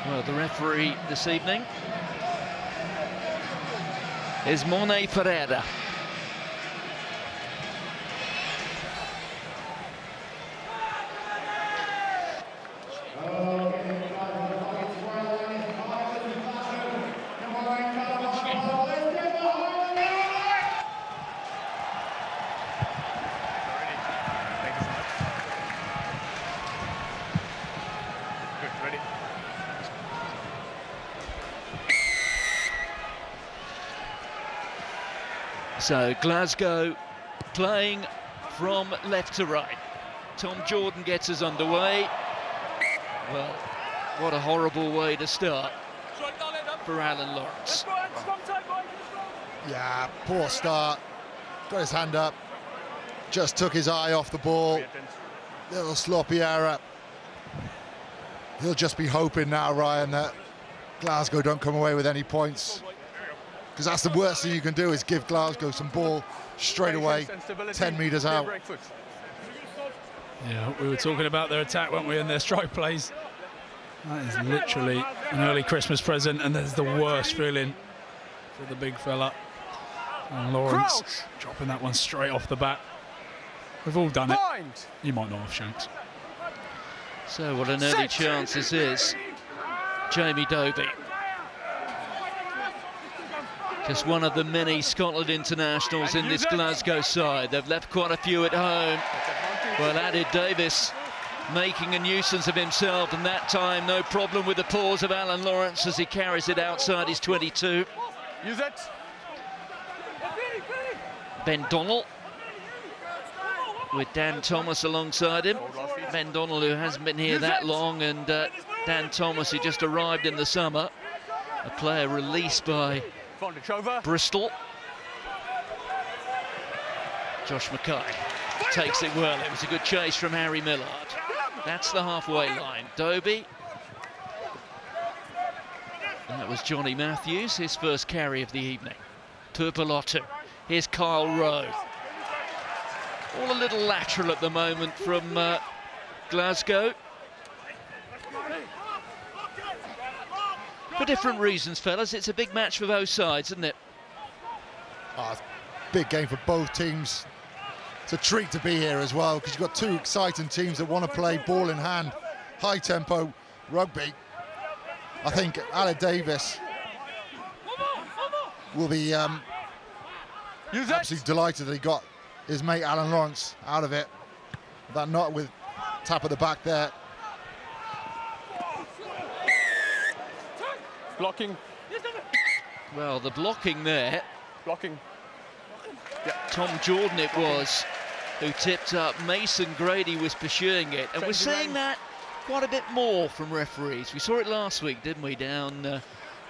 Well, the referee this evening is Monet Ferreira. So Glasgow playing from left to right. Tom Jordan gets us underway. Well, what a horrible way to start for Alan Lawrence. Yeah, poor start. Got his hand up, just took his eye off the ball. Little sloppy error. He'll just be hoping now, Ryan, that Glasgow don't come away with any points. Because that's the worst thing you can do, is give Glasgow some ball straight away, 10 metres out. Yeah, we were talking about their attack, weren't we, and their strike plays. That is literally an early Christmas present, and there's the worst feeling for the big fella. And Lawrence dropping that one straight off the bat. We've all done it. You might not have, Shanks. So what an early chance this is. Jamie Doby. Just one of the many Scotland internationals in this Glasgow side. They've left quite a few at home. Well, Added Davis making a nuisance of himself, and that time no problem with the paws of Alan Lawrence as he carries it outside his 22. Use it. Ben Donnell with Dan Thomas alongside him. Ben Donnell, who hasn't been here that long, and Dan Thomas, who just arrived in the summer. A player released by Bristol. Josh Mackay takes it well. It was a good chase from Harry Millard. That's the halfway line. Doby. And that was Johnny Matthews, his first carry of the evening. Tuipulotu. Here's Kyle Rowe. All a little lateral at the moment from Glasgow. For different reasons, fellas. It's a big match for both sides, isn't it? Oh, it's a big game for both teams. It's a treat to be here as well, because you've got two exciting teams that want to play ball in hand, high-tempo rugby. I think Aled Davis will be absolutely delighted that he got his mate Alan Lawrence out of it. That knot with tap at the back there. Blocking. Well, the blocking there. Blocking. Yeah. Tom Jordan it was who tipped up. Mason Grady was pursuing it, and we're seeing that quite a bit more from referees. We saw it last week, didn't we, down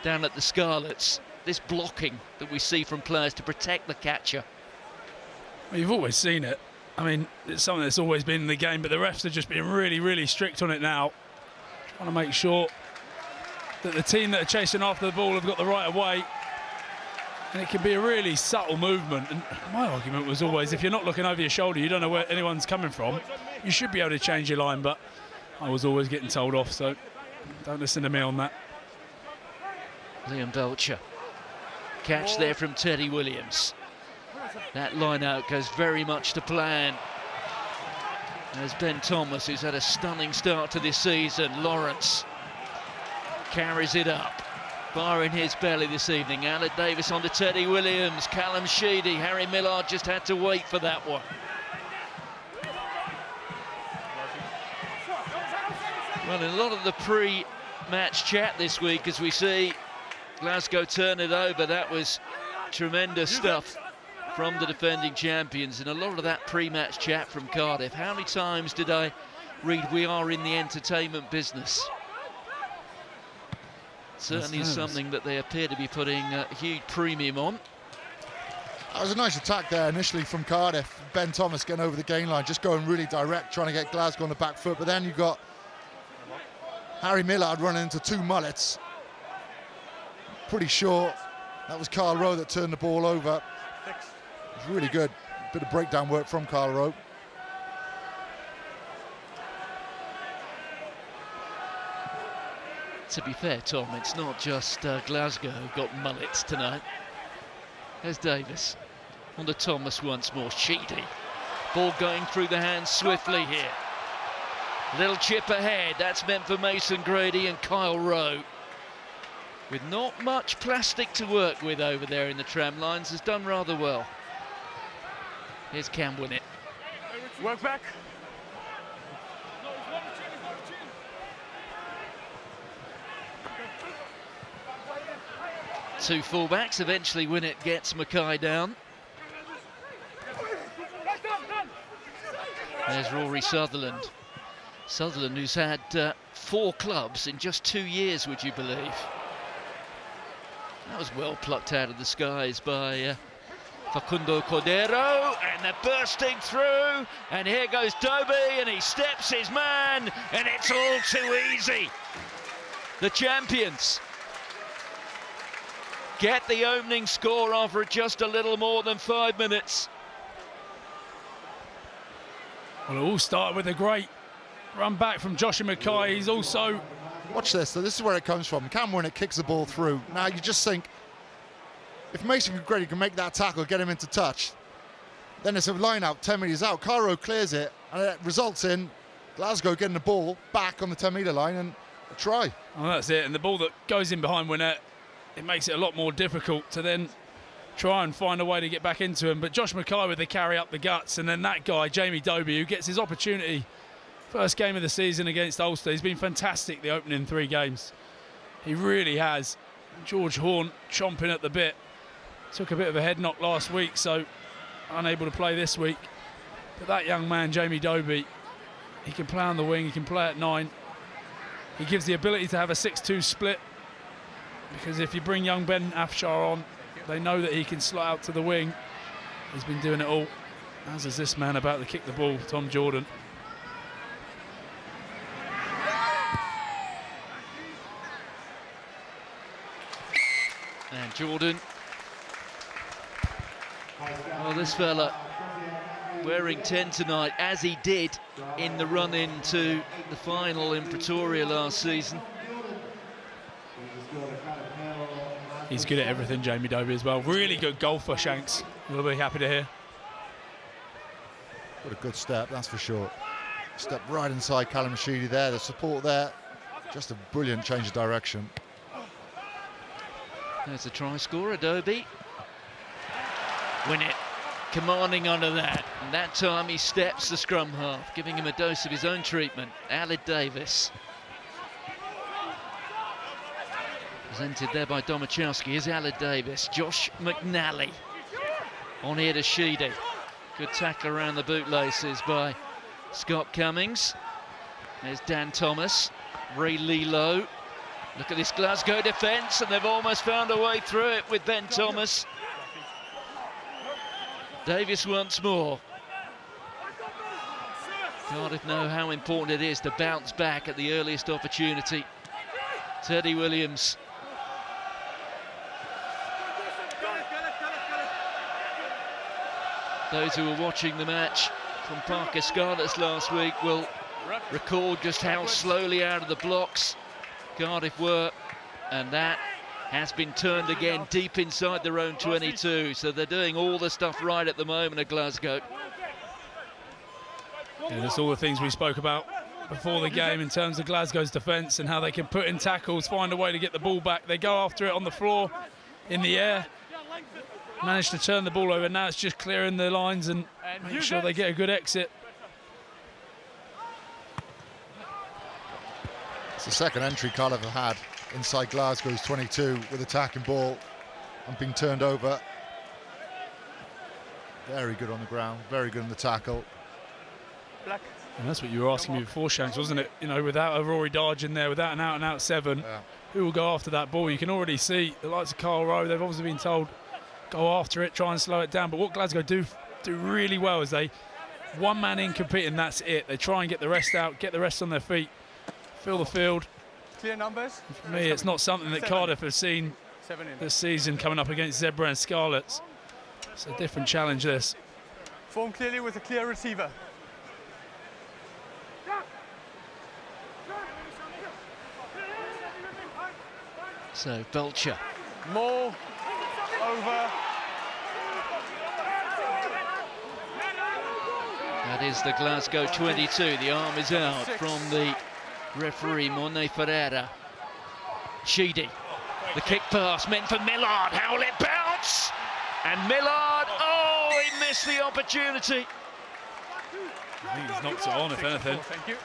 at the Scarlets. This blocking that we see from players to protect the catcher. Well, you've always seen it. I mean, it's something that's always been in the game, but the refs have just been really, really strict on it now, trying to make sure that the team that are chasing after the ball have got the right of way. And it can be a really subtle movement. And my argument was always, if you're not looking over your shoulder, you don't know where anyone's coming from, you should be able to change your line, but I was always getting told off, so don't listen to me on that. Liam Belcher. Catch there from Teddy Williams. That line out goes very much to plan. There's Ben Thomas, who's had a stunning start to this season. Lawrence carries it up. Fire in his belly this evening. Aled Davis on to Teddy Williams. Callum Sheedy. Harry Millard just had to wait for that one. Well, in a lot of the pre-match chat this week, as we see Glasgow turn it over, that was tremendous stuff from the defending champions. And a lot of that pre-match chat from Cardiff. How many times did I read, "We are in the entertainment business"? Certainly is something that they appear to be putting a huge premium on. That was a nice attack there initially from Cardiff. Ben Thomas getting over the gain line, just going really direct, trying to get Glasgow on the back foot. But then you've got Harry Millard running into two mullets. Pretty sure that was Carl Rowe that turned the ball over. It was really good. Bit of breakdown work from Carl Rowe. To be fair, Tom, it's not just Glasgow who've got mullets tonight. There's Davis. On to Thomas once more. Sheedy. Ball going through the hands swiftly here. Little chip ahead. That's meant for Mason Grady and Kyle Rowe. With not much plastic to work with over there in the tram lines, has done rather well. Here's Cam Winnett. Work back. Two fullbacks. Eventually Winnett gets Mackay down. There's Rory Sutherland. Sutherland, who's had 4 clubs in just 2 years, would you believe? That was well plucked out of the skies by Facundo Cordero, and they're bursting through, and here goes Dobie, and he steps his man, and it's all too easy. The champions get the opening score after just a little more than 5 minutes. Well, it all started with a great run back from Joshua Mackay. He's also... Watch this. So this is where it comes from. Cam Winnett kicks the ball through. Now you just think, if Mason Grady can make that tackle, get him into touch, then it's a line out, 10 metres out. Cairo clears it, and it results in Glasgow getting the ball back on the 10-metre line and a try. Well, that's it. And the ball that goes in behind Winnett, it makes it a lot more difficult to then try and find a way to get back into him. But Josh Mackay with the carry up the guts, and then that guy, Jamie Dobie, who gets his opportunity. First game of the season against Ulster. He's been fantastic the opening 3 games. He really has. George Horn chomping at the bit. Took a bit of a head knock last week, so unable to play this week. But that young man, Jamie Dobie, he can play on the wing, he can play at 9. He gives the ability to have a 6-2 split, because if you bring young Ben Afshar on, they know that he can slot out to the wing. He's been doing it all, as is this man about to kick the ball, Tom Jordan. And Jordan, well, this fella wearing 10 tonight, as he did in the run-in to the final in Pretoria last season. He's good at everything, Jamie Dobie, as well. Really good golfer, Shanks. You'll be happy to hear. What a good step, that's for sure. Step right inside Callum Sheedy there, the support there. Just a brilliant change of direction. There's a try scorer, Dobie. Winnett commanding under that, and that time he steps the scrum half, giving him a dose of his own treatment. Aled Davis. Presented there by Domachowski. Here's Aled Davis. Josh McNally on here to Sheedy. Good tackle around the bootlaces by Scott Cummings. There's Dan Thomas. Ray Lilo. Look at this Glasgow defence, and they've almost found a way through it with Ben Thomas. Davis once more. Cardiff know how important it is to bounce back at the earliest opportunity. Teddy Williams. Those who were watching the match from Parker Scarlets last week will recall just how slowly out of the blocks Cardiff were, and that has been turned again deep inside their own 22, so they're doing all the stuff right at the moment at Glasgow. Yeah, that's all the things we spoke about before the game in terms of Glasgow's defence and how they can put in tackles, find a way to get the ball back. They go after it on the floor, in the air, manage to turn the ball over. Now it's just clearing the lines and make sure they get a good exit. It's the second entry Cardiff have had inside Glasgow's 22 with attacking ball and being turned over. Very good on the ground, very good in the tackle. And that's what you were asking me before, Shanks, wasn't it? You know, without a Rory Darge in there, without an out-and-out 7, who will go after that ball? You can already see the likes of Kyle Rowe, they've obviously been told, go after it, try and slow it down. But what Glasgow do really well is they, one man in competing, that's it. They try and get the rest out, get the rest on their feet, fill the field. Clear numbers. For me, it's not something that Cardiff have seen this season coming up against Zebra and Scarlets. It's a different challenge, this. Form clearly with a clear receiver. So Belcher. More. Over. That is the Glasgow 22. The arm is out from the referee, Monet Ferreira. Sheedy. The kick pass meant for Millard. How will it bounce? And Millard, oh, he missed the opportunity. I think he's knocked it on, if anything. Thank you.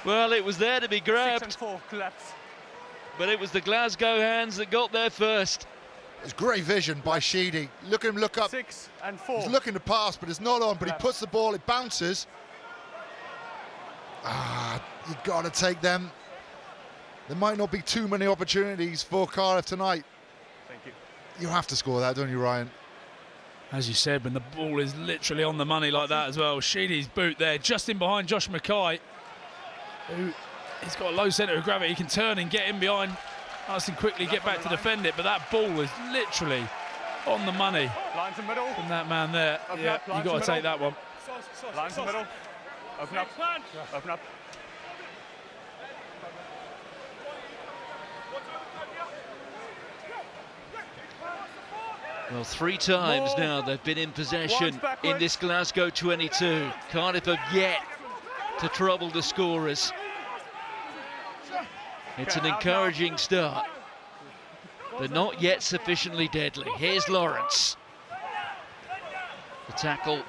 Well, it was there to be 6 grabbed, and 4 collapse. but it was the Glasgow hands that got there first. It's great vision by Sheedy. Look at him look up. 6 and 4. He's looking to pass, but it's not on, but he puts the ball, it bounces. You've got to take them. There might not be too many opportunities for Cardiff tonight. Thank you. You have to score that, don't you, Ryan? As you said, when the ball is literally on the money like that as well. Sheedy's boot there, just in behind Josh Mackay, who he's got a low centre of gravity. He can turn and get in behind us and quickly get back to defend it, but that ball is literally on the money Lines in middle. from that man there. Open Yeah, up, you lines got in to take middle. that one. Lines in middle. Open up. Open up. Well, 3 times now they've been in possession in this Glasgow 22. Cardiff have yet to trouble the scorers. It's an encouraging start, but not yet sufficiently deadly. Here's Lawrence. The tackle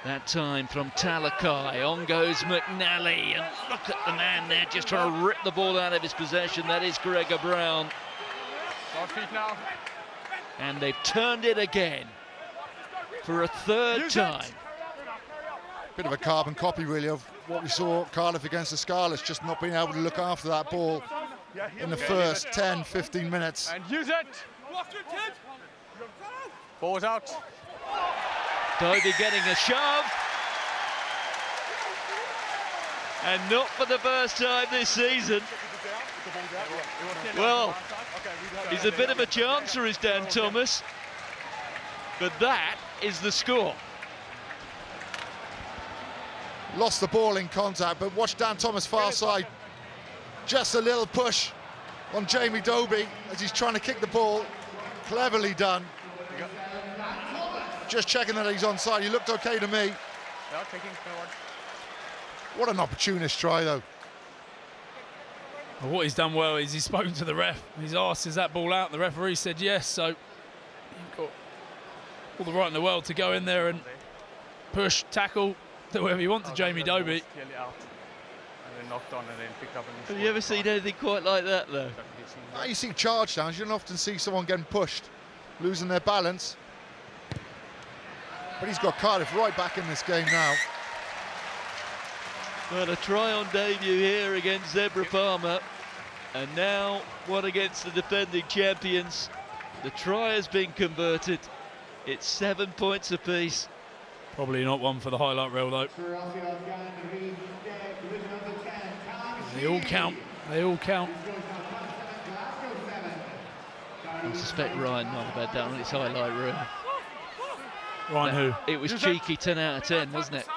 that time from Talakai. On goes McNally, and look at the man there just trying to rip the ball out of his possession. That is Gregor Brown. 4 feet now. And they've turned it again for a 3rd time. Bit of a carbon copy, really, of what we saw Cardiff against the Scarlets, just not being able to look after that ball in the first 10, 15 minutes. And use it. Ball's out. Dobie getting a shove. And not for the first time this season. Well, he's a bit of a chancer, is Dan Thomas. But that is the score. Lost the ball in contact, but watch Dan Thomas far side. Just a little push on Jamie Dobie as he's trying to kick the ball. Cleverly done. Just checking that he's onside. He looked okay to me. Yeah, taking forward. What an opportunist try, though. Well, what he's done well is he's spoken to the ref. He's asked, is that ball out? The referee said yes, so you've got all the right in the world to go in there and push, tackle, do whatever you want to Jamie Dobie. Clearly out. And then knocked on and then picked up. Have you ever seen anything quite like that, though? Now you see charge downs, you don't often see someone getting pushed, losing their balance. But he's got Cardiff right back in this game now. Well, a try on debut here against Zebra Palmer. And now one against the defending champions. The try has been converted. It's 7 points apiece. Probably not one for the highlight reel, though. They all count. They all count. I suspect Ryan might have had that on his highlight reel. Ryan who? It was cheeky 10 out of 10, wasn't it?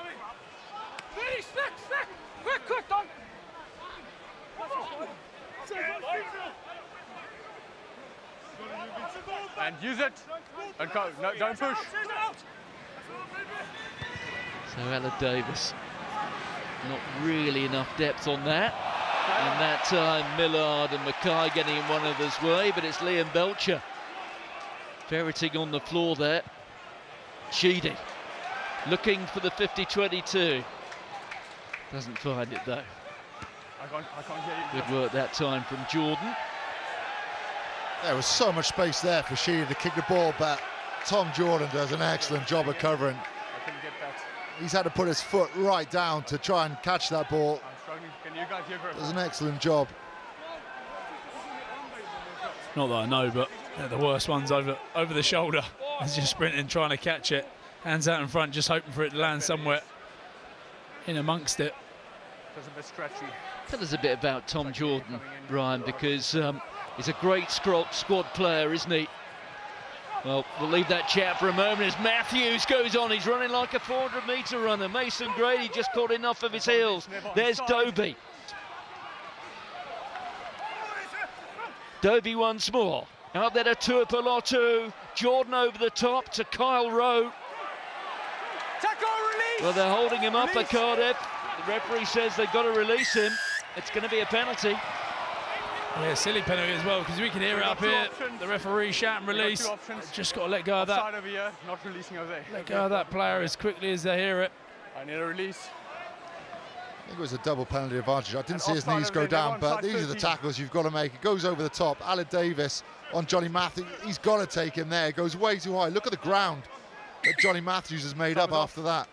And use it. And go. No, don't push. So Ella Davis, not really enough depth on that. And that time Millard and Mackay getting in one another's way, but it's Liam Belcher ferreting on the floor there. Sheedy looking for the 50-22. Doesn't find it though. I can't hear you. Good work that time from Jordan. There was so much space there for Sheedy to kick the ball, but Tom Jordan does an excellent job of covering. I couldn't get that. He's had to put his foot right down to try and catch that ball. I'm struggling. Can you guys hear Does an excellent job. Not that I know, but they're the worst ones over the shoulder as you're sprinting, trying to catch it. Hands out in front, just hoping for it to land somewhere in amongst it. Just a bit stretchy. Tell us a bit about Tom Jordan, Ryan, because he's a great squad player, isn't he? Well, we'll leave that chat for a moment as Matthews goes on. He's running like a 400-metre runner. Mason Grady just caught enough of his heels. There's Dobie. Dobie once more. Out there to Tuipulotu. Jordan over the top to Kyle Rowe. Tackle, release! Well, they're holding him up at Release. Cardiff. The referee says they've got to release him. It's going to be a penalty. Yeah, silly penalty as well, because we can hear it up here. The referee shouting release. two options. Just got to let go of that. Side over here, not releasing over there. Let go of that player as quickly as they hear it. I need a release. I think it was a double penalty advantage. I didn't And see his offside knees over go there, down, they're but on these side are the 13. tackles you've got to make. It goes over the top. Aled Davis on Johnny Matthews. He's got to take him there. It goes way too high. Look at the ground that Johnny Matthews has made up after that.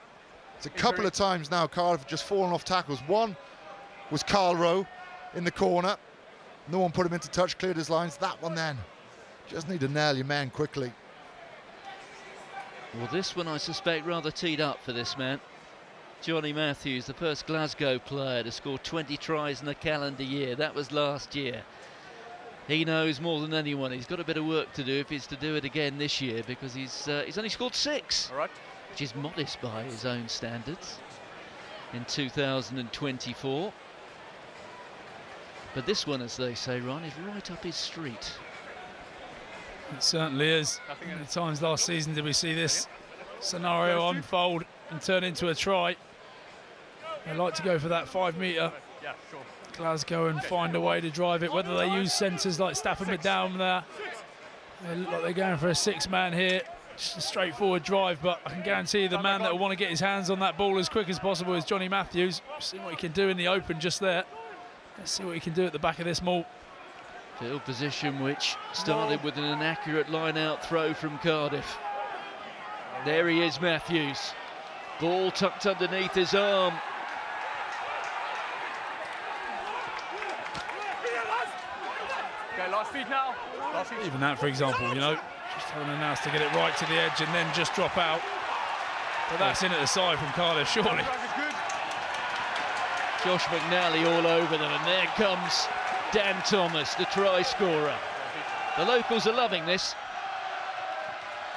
It's a couple of times now Cardiff have just fallen off tackles. One was Carl Rowe in the corner. No one put him into touch, cleared his lines. That one then. Just need to nail your man quickly. Well, this one I suspect rather teed up for this man. Johnny Matthews, the first Glasgow player to score 20 tries in a calendar year. That was last year. He knows more than anyone. He's got a bit of work to do if he's to do it again this year, because he's only scored 6, All right. which is modest by his own standards, in 2024. But this one, as they say, Ron, is right up his street. It certainly is. Nothing How in many it. times last season did we see this scenario unfold and turn into a try? They like to go for that 5 metre Yeah, sure. Glasgow and find a way to drive it, whether they use centres like Stafford McDowell there. They look like they're going for a 6-man here. Just a straightforward drive, but I can guarantee you the man that will want to get his hands on that ball as quick as possible is Johnny Matthews. See what he can do in the open just there. Let's see what he can do at the back of this maul. Field position which started with an inaccurate line-out throw from Cardiff. There he is, Matthews. Ball tucked underneath his arm. Okay, last feet now. Last feet. Even that, for example, you know, just having a nous to get it right to the edge and then just drop out. But that's in at the side from Cardiff, surely. Drive is good. Josh McNally all over them, and there comes Dan Thomas, the try scorer. The locals are loving this.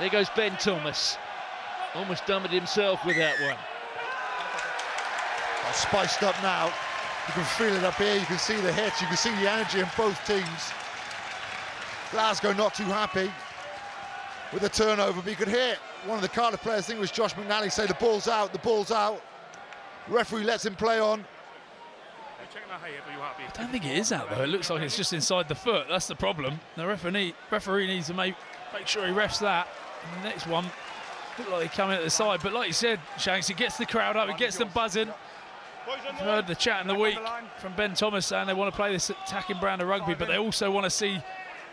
There goes Ben Thomas. Almost done it himself with that one. Spiced up now. You can feel it up here. You can see the hits. You can see the energy in both teams. Glasgow not too happy with the turnover, but you could hear one of the Cardiff players, I think it was Josh McNally, say the ball's out, the ball's out. Referee lets him play on. I don't think it is out though. It looks like it's just inside the foot. That's the problem. The referee needs to make sure he refs that. And the next one look like they come in at the side, but like you said, Shanks, it gets the crowd up, it gets them buzzing. I've heard the chat in the week from Ben Thomas saying they want to play this attacking brand of rugby, but they also want to see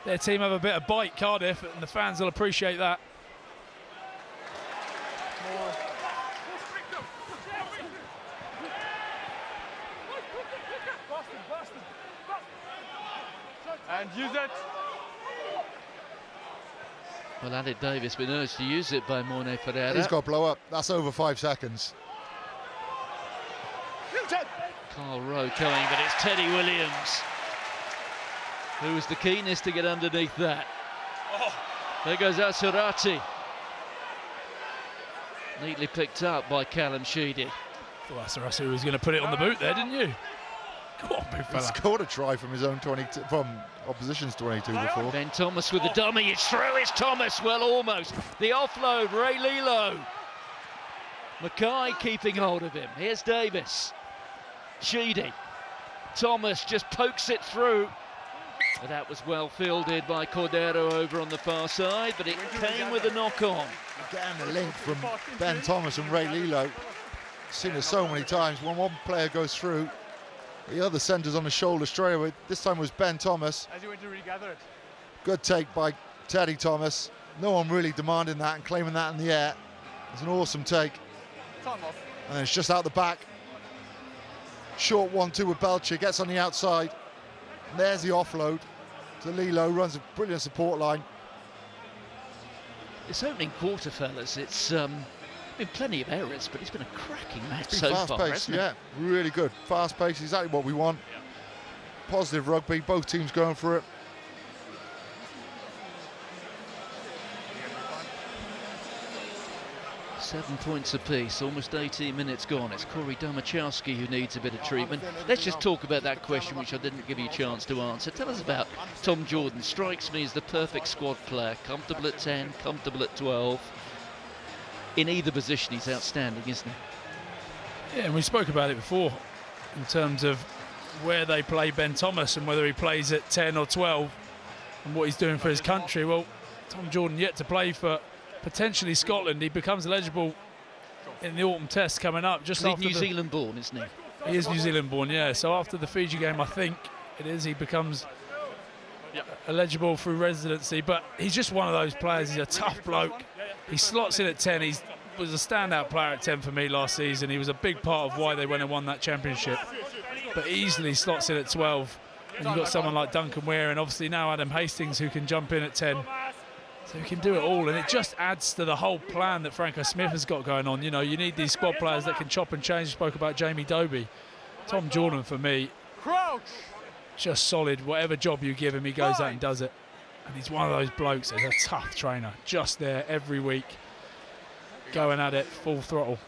their team have a bit of bite, Cardiff, and the fans will appreciate that. And use it. Well, Aled Davis been urged to use it by Morne Ferreira. He's got to blow up. That's over 5 seconds. Carl Rowe coming, but it's Teddy Williams who was the keenest to get underneath that. There goes Asurati. Neatly picked up by Callum Sheedy. Thought Asarasi was going to put it on the boot there, didn't you? Go on, big He fella. scored a try from his own 22, from opposition's 22 before. Ben Thomas with the dummy. It's through. It's Thomas. Well, almost. The offload. Ray Lilo. Mackay keeping hold of him. Here's Davis. Sheedy. Thomas just pokes it through. But that was well fielded by Cordero over on the far side, but it came with a knock-on. Getting the link from Ben Thomas and Ray Lilo. Seen it so many times. When one player goes through, the other centres on the shoulder straight away. This time was Ben Thomas. As you went to regather it. Good take by Teddy Thomas. No one really demanding that and claiming that in the air. It's an awesome take. Time off. And then it's just out the back. Short 1-2 with Belcher, gets on the outside. And there's the offload to Lilo, runs a brilliant support line. This opening quarter, fellas, it's been plenty of errors, but it's been a cracking match Been so fast far, paced, hasn't it? yeah, really good. Fast paced, exactly what we want. Positive rugby, both teams going for it. 7 points apiece, almost 18 minutes gone. It's Corey Domachowski who needs a bit of treatment. Let's just talk about that question, which I didn't give you a chance to answer. Tell us about Tom Jordan. Strikes me as the perfect squad player. Comfortable at 10, comfortable at 12. In either position, he's outstanding, isn't he? Yeah, and we spoke about it before in terms of where they play Ben Thomas and whether he plays at 10 or 12 and what he's doing for his country. Well, Tom Jordan yet to play for potentially Scotland. He becomes eligible in the autumn test coming up. Just He's after New Zealand born, isn't he? He is New Zealand born, yeah. So after the Fiji game, I think it is, he becomes eligible through residency. But he's just one of those players. He's a tough bloke. He slots in at 10. He was a standout player at 10 for me last season. He was a big part of why they went and won that championship. But easily slots in at 12. And you've got someone like Duncan Weir and obviously now Adam Hastings who can jump in at 10. So he can do it all, and it just adds to the whole plan that Franco Smith has got going on. You know, you need these squad players that can chop and change. Spoke about Jamie Doby. Tom Jordan, for me, just solid. Whatever job you give him, he goes out and does it. And he's one of those blokes that's a tough trainer, just there every week, going at it full throttle.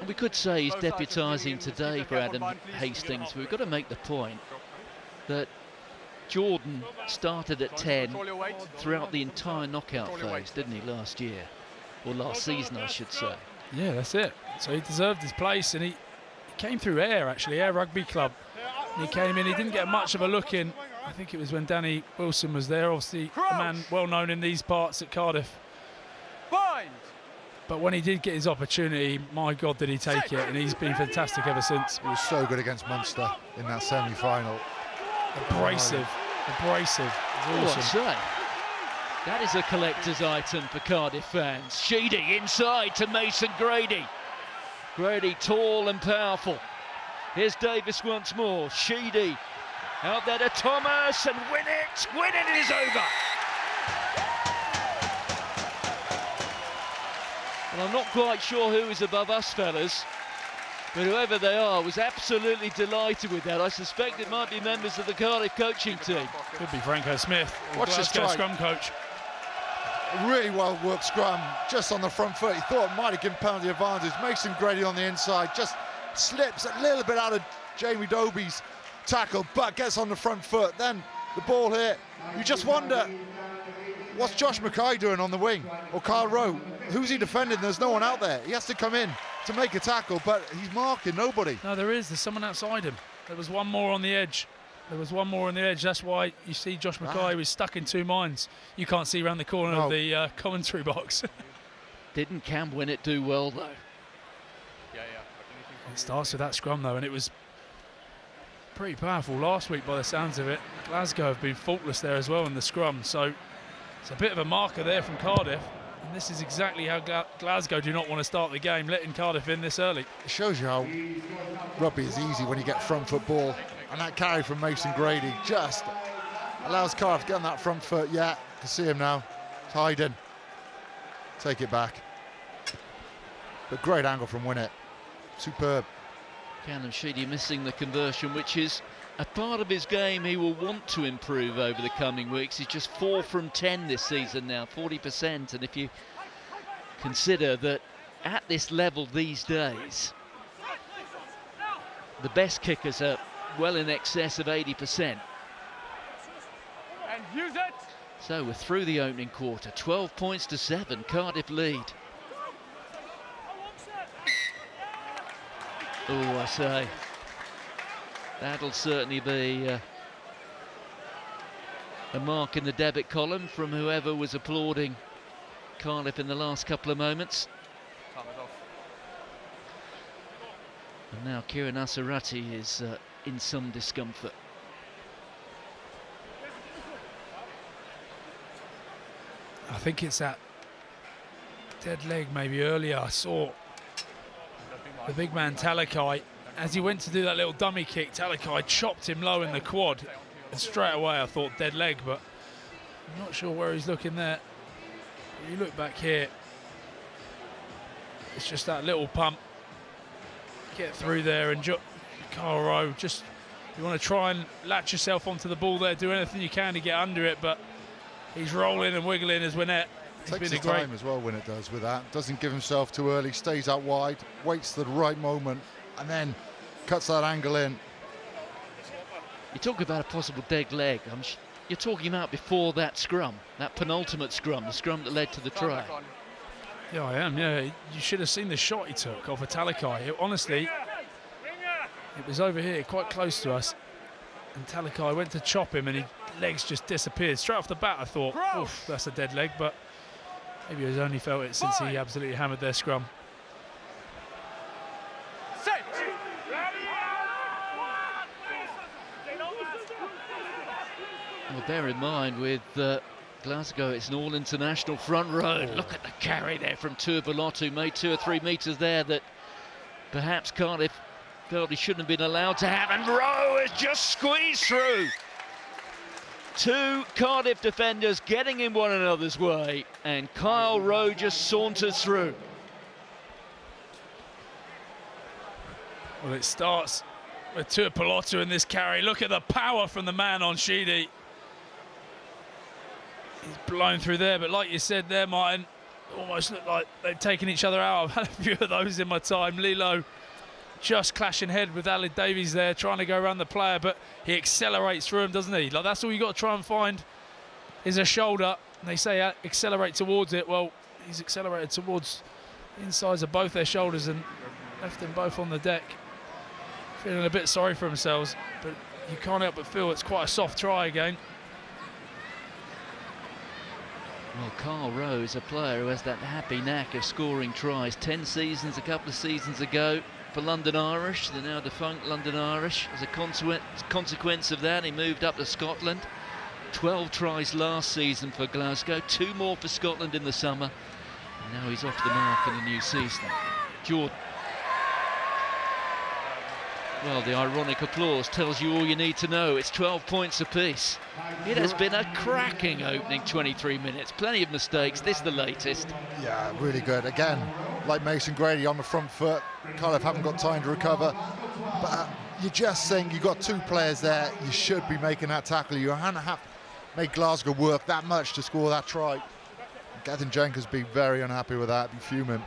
We could say he's deputising today for Adam Hastings, but we've got to make the point that Jordan started at 10 throughout the entire knockout phase, didn't he, last year? Or last season, I should say. Yeah, that's it. So he deserved his place, and he came through Ayr, actually, Ayr Rugby Club. And he came in, he didn't get much of a look in. I think it was when Danny Wilson was there, obviously a man well known in these parts at Cardiff. But when he did get his opportunity, my God, did he take it, and he's been fantastic ever since. He was so good against Munster in that semi-final. Abrasive. Awesome. What a say. That is a collector's item for Cardiff fans. Sheedy inside to Mason Grady. Grady tall and powerful. Here's Davis once more. Sheedy out there to Thomas and win it. Win it is over. And I'm not quite sure who is above us, fellas. But whoever they are was absolutely delighted with that. I suspect it might be members of the Cardiff coaching team. Could be Franco Smith, Watch this Glasgow strike. scrum coach. A really well worked scrum, just on the front foot. He thought it might have given penalty advantage. Mason Grady on the inside, just slips a little bit out of Jamie Doby's tackle, but gets on the front foot. Then the ball here, you just wonder, what's Josh Mackay doing on the wing? Or Carl Rowe? Who's he defending? There's no one out there. He has to come in to make a tackle, but he's marking nobody. No, there's someone outside him. There was one more on the edge. That's why you see Josh Mackay was stuck in two minds. You can't see around the corner of the commentary box. Didn't Cam Winnett do well, though? It starts with that scrum, though, and it was pretty powerful last week by the sounds of it. Glasgow have been faultless there as well in the scrum, so it's a bit of a marker there from Cardiff. And this is exactly how Glasgow do not want to start the game, letting Cardiff in this early. It shows you how rugby is easy when you get front foot ball. And that carry from Mason Grady just allows Cardiff to get on that front foot. Yeah, you can see him now. It's hiding. Take it back. But great angle from Winnett. Superb. Callum Sheedy missing the conversion, which is a part of his game he will want to improve over the coming weeks. He's just 4 from 10 this season now, 40%. And if you consider that at this level these days, the best kickers are well in excess of 80%. And use it. So we're through the opening quarter, 12 points to 7, Cardiff lead. Oh, I say, that'll certainly be a mark in the debit column from whoever was applauding Cardiff in the last couple of moments. And now Kieran Asarati is in some discomfort. I think it's that dead leg maybe earlier. I saw the big man Talakai, as he went to do that little dummy kick, Talakai chopped him low in the quad. And straight away I thought dead leg, but I'm not sure where he's looking there. But you look back here, it's just that little pump. Get through there, and Carl Rowe, just you want to try and latch yourself onto the ball there, do anything you can to get under it, but he's rolling and wiggling as Winnett Takes his time as well when it does with that. Doesn't give himself too early, stays out wide, waits the right moment, and then cuts that angle in. You talk about a possible dead leg. You're talking about before that scrum, that penultimate scrum, the scrum that led to the try. Yeah, I am, yeah. You should have seen the shot he took off of Talakai. Honestly, it was over here, quite close to us. And Talakai went to chop him and his legs just disappeared. Straight off the bat, I thought, oof, that's a dead leg. But maybe he's only felt it since he absolutely hammered their scrum. Set. Well, bear in mind with Glasgow, it's an all-international front row. Look at the carry there from Turbolot, who made 2 or 3 metres there that perhaps Cardiff felt he shouldn't have been allowed to have, and Rowe has just squeezed through. 2 Cardiff defenders getting in one another's way, and Kyle Rowe just saunters through. Well, it starts with Turbolot in this carry. Look at the power from the man on Sheedy. He's blown through there, but like you said there, Martin, almost looked like they've taken each other out. I've had a few of those in my time. Lilo just clashing head with Ali Davies there, trying to go around the player, but he accelerates through him, doesn't he? Like, that's all you got to try and find is a shoulder. And they say accelerate towards it. Well, he's accelerated towards the insides of both their shoulders and left them both on the deck, feeling a bit sorry for themselves, but you can't help but feel it's quite a soft try again. Well, Carl Rowe is a player who has that happy knack of scoring tries. 10 seasons, a couple of seasons ago, for London Irish, the now defunct London Irish. As a consequence of that, he moved up to Scotland. 12 tries last season for Glasgow, 2 more for Scotland in the summer. And now he's off the mark in the new season. Jordan. Well, the ironic applause tells you all you need to know. It's 12 points apiece. It has been a cracking opening 23 minutes. Plenty of mistakes. This the latest. Yeah, really good. Again, like Mason Grady on the front foot. Cardiff haven't got time to recover. But you just think you've got 2 players there. You should be making that tackle. You have to make Glasgow work that much to score that try. Gethin Jenkins be very unhappy with that. Be fuming.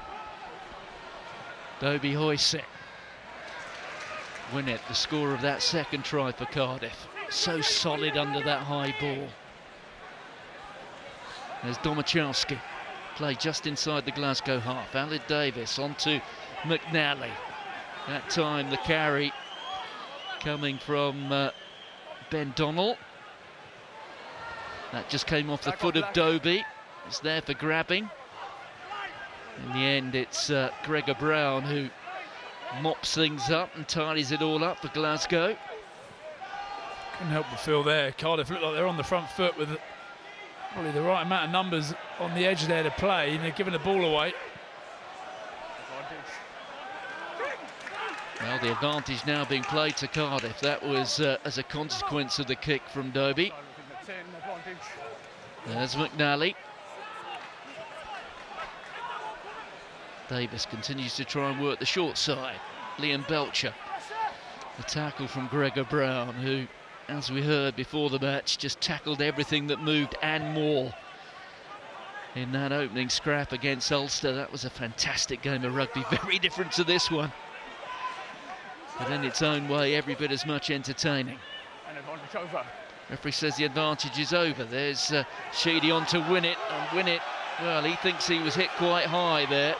Dobie Hoyset. Win it, the score of that second try for Cardiff. So solid under that high ball. There's Domachowski. Play just inside the Glasgow half. Alid Davis onto McNally. That time the carry coming from Ben Donnell. That just came off the foot of Dobie. It's there for grabbing. In the end, it's Gregor Brown who mops things up and tidies it all up for Glasgow. Couldn't help but feel there. Cardiff look like they're on the front foot with probably the right amount of numbers on the edge there to play, and they're giving the ball away. Well, the advantage now being played to Cardiff. That was as a consequence of the kick from Dobie. There's McNally. Davis continues to try and work the short side. Liam Belcher. The tackle from Gregor Brown, who, as we heard before the match, just tackled everything that moved and more in that opening scrap against Ulster. That was a fantastic game of rugby, very different to this one, but in its own way every bit as much entertaining. And advantage over. Referee says the advantage is over. There's Sheedy on to win it, and win it. Well, he thinks he was hit quite high there.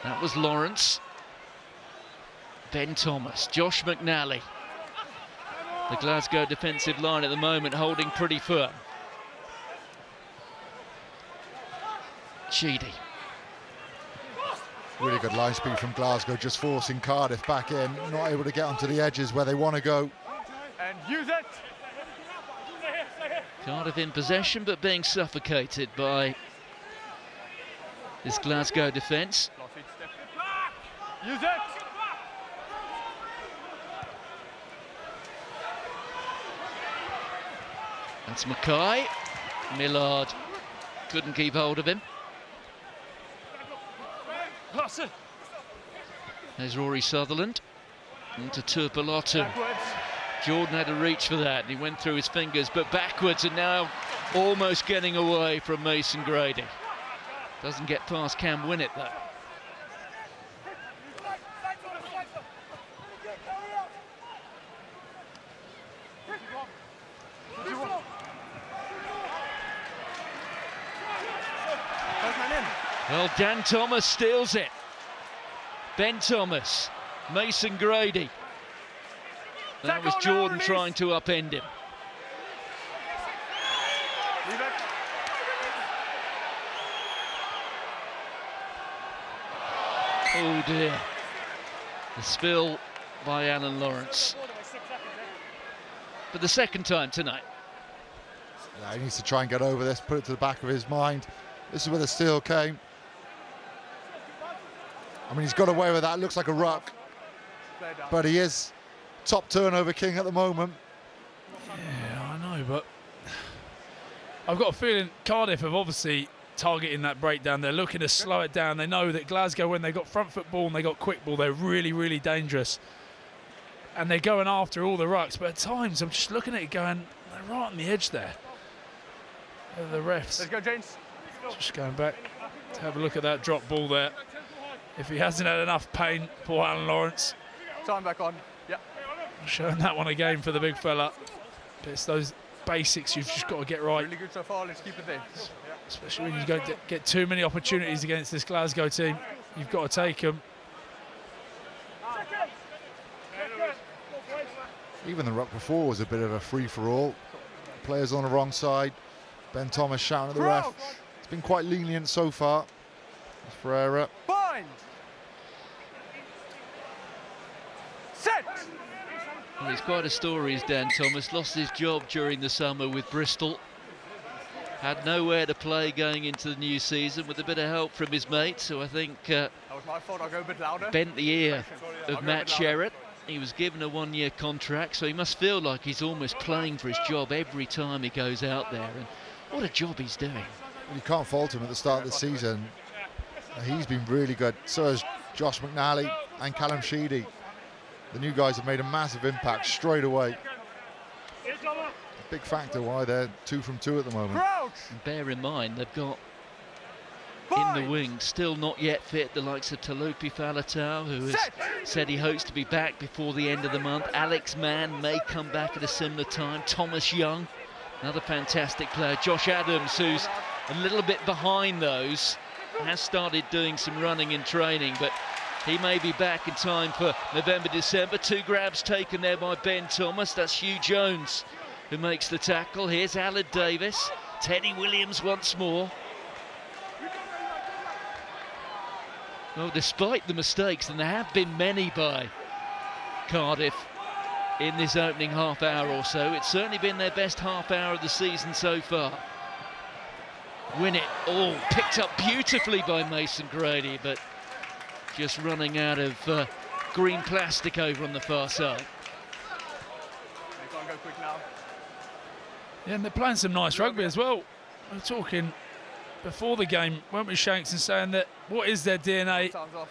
That was Lawrence. Ben Thomas, Josh McNally. The Glasgow defensive line at the moment holding pretty firm. Sheedy. Really good line speed from Glasgow, just forcing Cardiff back in, not able to get onto the edges where they want to go. And use it. Cardiff in possession, but being suffocated by this Glasgow defence. Use it. That's Mackay. Millard couldn't keep hold of him. There's Rory Sutherland. Into Turpolotu. Jordan had to reach for that, and he went through his fingers, but backwards, and now almost getting away from Mason Grady. Doesn't get past Cam Winnett, though. Well, Dan Thomas steals it. Ben Thomas, Mason Grady. That was Jordan trying to upend him. Oh dear. The spill by Alan Lawrence. For the second time tonight. Yeah, he needs to try and get over this, put it to the back of his mind. This is where the steal came. I mean, he's got away with that. It looks like a ruck. But he is top turnover king at the moment. Yeah, I know, but I've got a feeling Cardiff have obviously targeting that breakdown. They're looking to slow it down. They know that Glasgow, when they got front foot ball and they got quick ball, they're really, really dangerous. And they're going after all the rucks. But at times, I'm just looking at it going, they're right on the edge there. The refs. Let's go, James. Just going back to have a look at that drop ball there. If he hasn't had enough pain, poor Alan Lawrence. Time back on. Yeah. Showing that one again for the big fella. But it's those basics you've just got to get right. Really good so far. Let's keep it there. Especially when you get too many opportunities against this Glasgow team. You've got to take them. Even the ruck before was a bit of a free-for-all. Players on the wrong side. Ben Thomas shouting at the ref. It's been quite lenient so far. It's Ferreira. Bind. Set. Well, he's quite a story, is Dan Thomas. Lost his job during the summer with Bristol. Had nowhere to play going into the new season with a bit of help from his mates, who I think That was my fault. I'll go a bit louder. bent the ear of Matt Sherratt. He was given a one-year contract, so he must feel like he's almost playing for his job every time he goes out there. And what a job he's doing. Well, you can't fault him at the start of the season. He's been really good. So has Josh McNally and Callum Sheedy. The new guys have made a massive impact straight away. A big factor why they're 2 from 2 at the moment. And bear in mind, they've got in the wing, still not yet fit, the likes of Talupi Falatau, who has said he hopes to be back before the end of the month. Alex Mann may come back at a similar time. Thomas Young, another fantastic player. Josh Adams, who's a little bit behind those, has started doing some running in training, but he may be back in time for November, December. 2 grabs taken there by Ben Thomas. That's Hugh Jones who makes the tackle. Here's Alan Davis. Teddy Williams once more. Well, despite the mistakes, and there have been many by Cardiff in this opening half hour or so, it's certainly been their best half hour of the season so far. Win it all picked up beautifully by Mason Grady, but just running out of green plastic over on the far side. They can't go quick now. Yeah, and they're playing some nice rugby as well. We were talking before the game, weren't we, Shanks, and saying that what is their DNA? Time's off.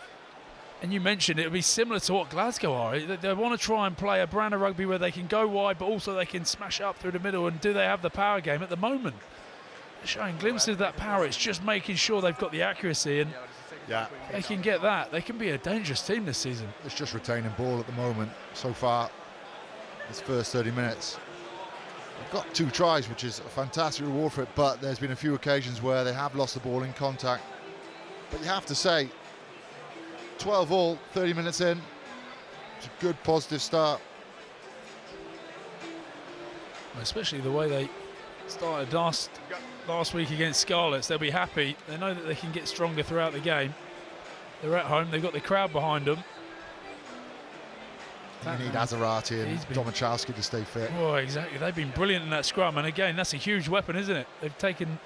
And you mentioned it would be similar to what Glasgow are. They want to try and play a brand of rugby where they can go wide, but also they can smash up through the middle. And do they have the power game at the moment? They're showing glimpses of that power. It's just making sure they've got the accuracy, and Yeah, they can get that. They can be a dangerous team this season. it's just retaining ball at the moment so far. This first 30 minutes. They've got 2 tries, which is a fantastic reward for it, but there's been a few occasions where they have lost the ball in contact. But you have to say, 12 all, 30 minutes in. It's a good, positive start. Especially the way they started last week against Scarlets. They'll be happy. They know that they can get stronger throughout the game. They're at home. They've got the crowd behind them. You need Azarati and He's been- Domachowski to stay fit. Oh, exactly. They've been brilliant in that scrum. And again, that's a huge weapon, isn't it? They've taken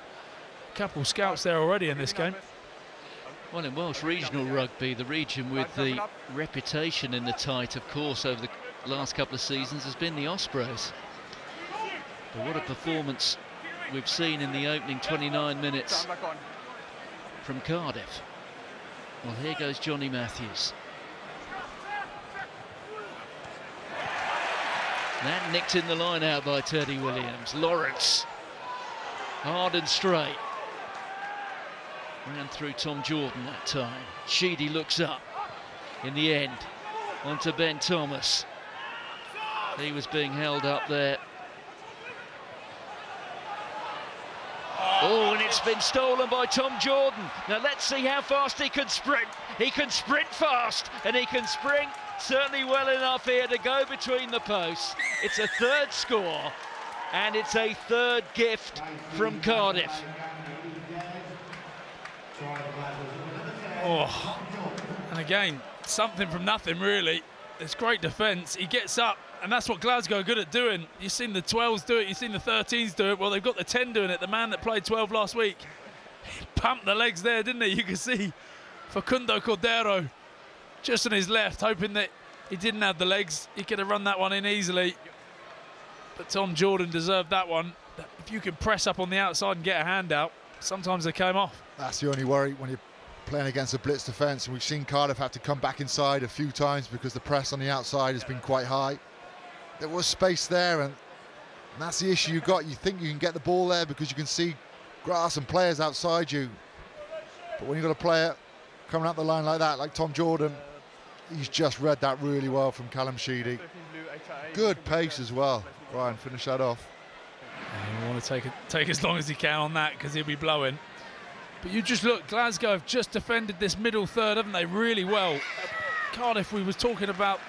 a couple scouts there already in this game. Well, in Welsh regional rugby, the region with the reputation in the tight, of course, over the last couple of seasons has been the Ospreys. But what a performance we've seen in the opening 29 minutes Time back on. from Cardiff. Well, here goes Johnny Matthews. That nicked in the line out by Teddy Williams. Lawrence, hard and straight. Ran through Tom Jordan that time. Sheedy looks up. In the end, onto Ben Thomas. He was being held up there. Oh, and it's been stolen by Tom Jordan. Now let's see how fast he can sprint. He can sprint fast, and he can sprint certainly well enough here to go between the posts. It's a third score, and it's a third gift from Cardiff. Oh, and again, something from nothing, really. It's great defence. He gets up, and that's what Glasgow are good at doing. You've seen the 12s do it, you've seen the 13s do it. Well, they've got the 10 doing it. The man that played 12 last week, he pumped the legs there, didn't he? You can see Facundo Cordero just on his left, hoping that he didn't have the legs. He could have run that one in easily. But Tom Jordan deserved that one. If you can press up on the outside and get a hand out, sometimes they came off. That's the only worry when you're playing against a blitz defence, and we've seen Cardiff have to come back inside a few times because the press on the outside has been quite high. There was space there, and that's the issue you've got. You think you can get the ball there because you can see grass and players outside you, but when you've got a player coming out the line like that, like Tom Jordan, he's just read that really well from Callum Sheedy. Good pace as well. Ryan, finish that off. And you want to take as long as he can on that, because he'll be blowing. But you just look, Glasgow have just defended this middle third, haven't they, really well. Cardiff, we was talking about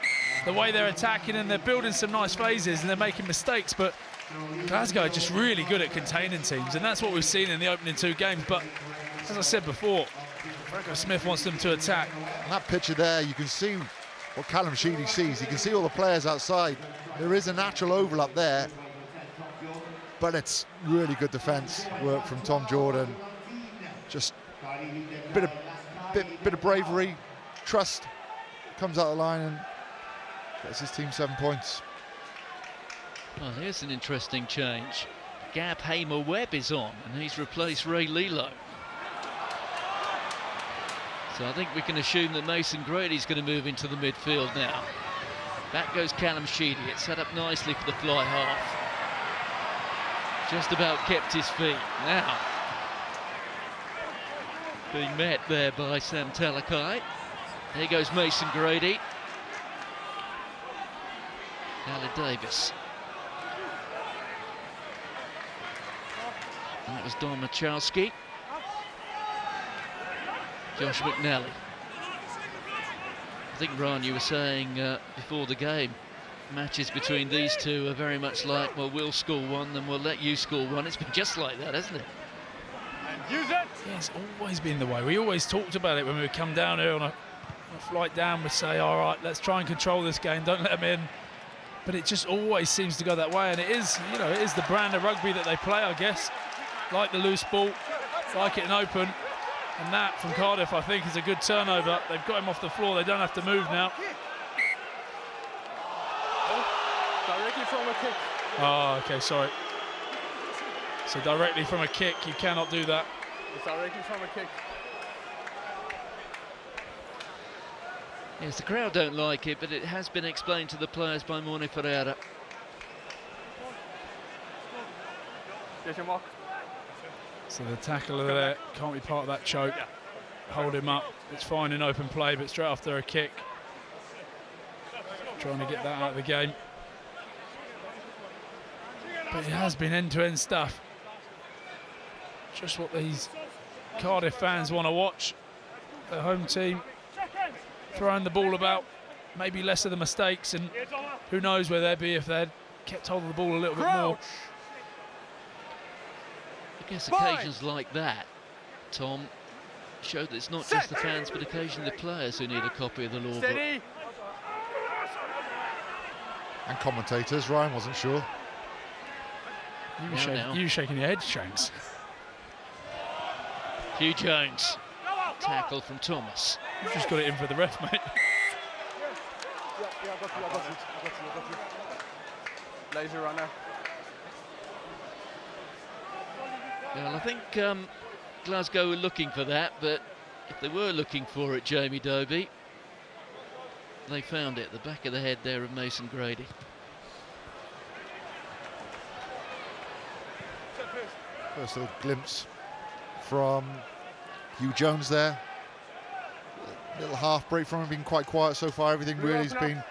the way they're attacking, and they're building some nice phases and they're making mistakes, but Glasgow are just really good at containing teams, and that's what we've seen in the opening two games. But as I said before, Franco Smith wants them to attack. And that picture there, you can see what Callum Sheedy sees. You can see all the players outside. There is a natural overlap there, but it's really good defence work from Tom Jordan. Just a bit of bravery, trust, comes out of the line and gets his team 7 points. Well, here's an interesting change. Gab Hamer-Webb is on, and he's replaced Ray Lilo. So I think we can assume that Mason Grady's going to move into the midfield now. Back goes Callum Sheedy. It's set up nicely for the fly half. Just about kept his feet. Now, being met there by Sam Talakai. There goes Mason Grady. Alan Davis. And that was Don Machowski. Josh McNally. I think, Ryan, you were saying before the game, matches between these two are very much like, well, we'll score one, then we'll let you score one. It's been just like that, hasn't it? Use it. Yeah, it's always been the way. We always talked about it when we would come down here on a flight down. We'd say, all right, let's try and control this game, don't let them in. But it just always seems to go that way, and it is, you know, it is the brand of rugby that they play, I guess. Like the loose ball, like it and open. And that from Cardiff, I think, is a good turnover. They've got him off the floor. They don't have to move now. Directly from a kick. Oh, okay, sorry. So directly from a kick, you cannot do that. It's directly from a kick. Yes, the crowd don't like it, but it has been explained to the players by Morne Ferreira. Get your mark. So the tackler there can't be part of that choke. Yeah. Hold him up. It's fine in open play, but straight after a kick, trying to get that out of the game. But it has been end-to-end stuff. Just what these Cardiff fans want to watch. The home team throwing the ball about, maybe less of the mistakes, and who knows where they'd be if they'd kept hold of the ball a little bit more. I guess occasions like that, Tom, show that it's not just the fans, but occasionally the players who need a copy of the law book. Steady. And commentators, Ryan wasn't sure. You were shaking your head, Shanks. Hugh Jones, tackle from Thomas. You've just got it in for the ref, mate. I got you. Lazy runner. Well, I think Glasgow were looking for that, but if they were looking for it, Jamie Doby, they found it at the back of the head there of Mason Grady. First little glimpse from Hugh Jones there. Little half break from him, been quite quiet so far. Everything really has been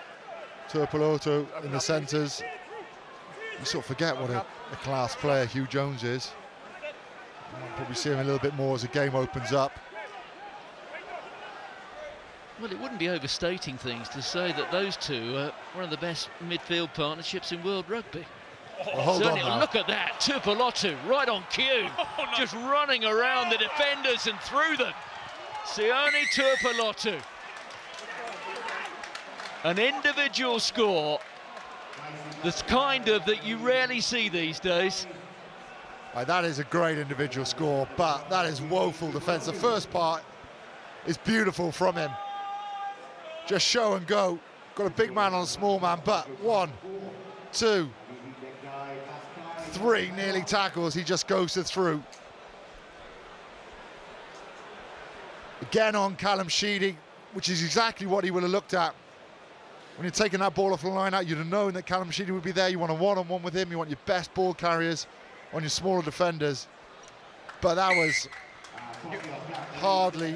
Turpoloto in the centres. You sort of forget what a class player Hugh Jones is. You might probably see him a little bit more as the game opens up. Well, it wouldn't be overstating things to say that those two are one of the best midfield partnerships in world rugby. Well, hold on now. Look at that, Turpoloto right on cue, just running around the defenders and through them. Sione Turpoloto. An individual score that's kind of that you rarely see these days. That is a great individual score, but that is woeful defence. The first part is beautiful from him. Just show and go. Got a big man on a small man, but 1, 2, 3 nearly tackles. He just goes through. Again on Callum Sheedy, which is exactly what he would have looked at. When you're taking that ball off the line out, you'd have known that Callum Sheedy would be there. You want a one-on-one with him. You want your best ball carriers on your smaller defenders. But that was hardly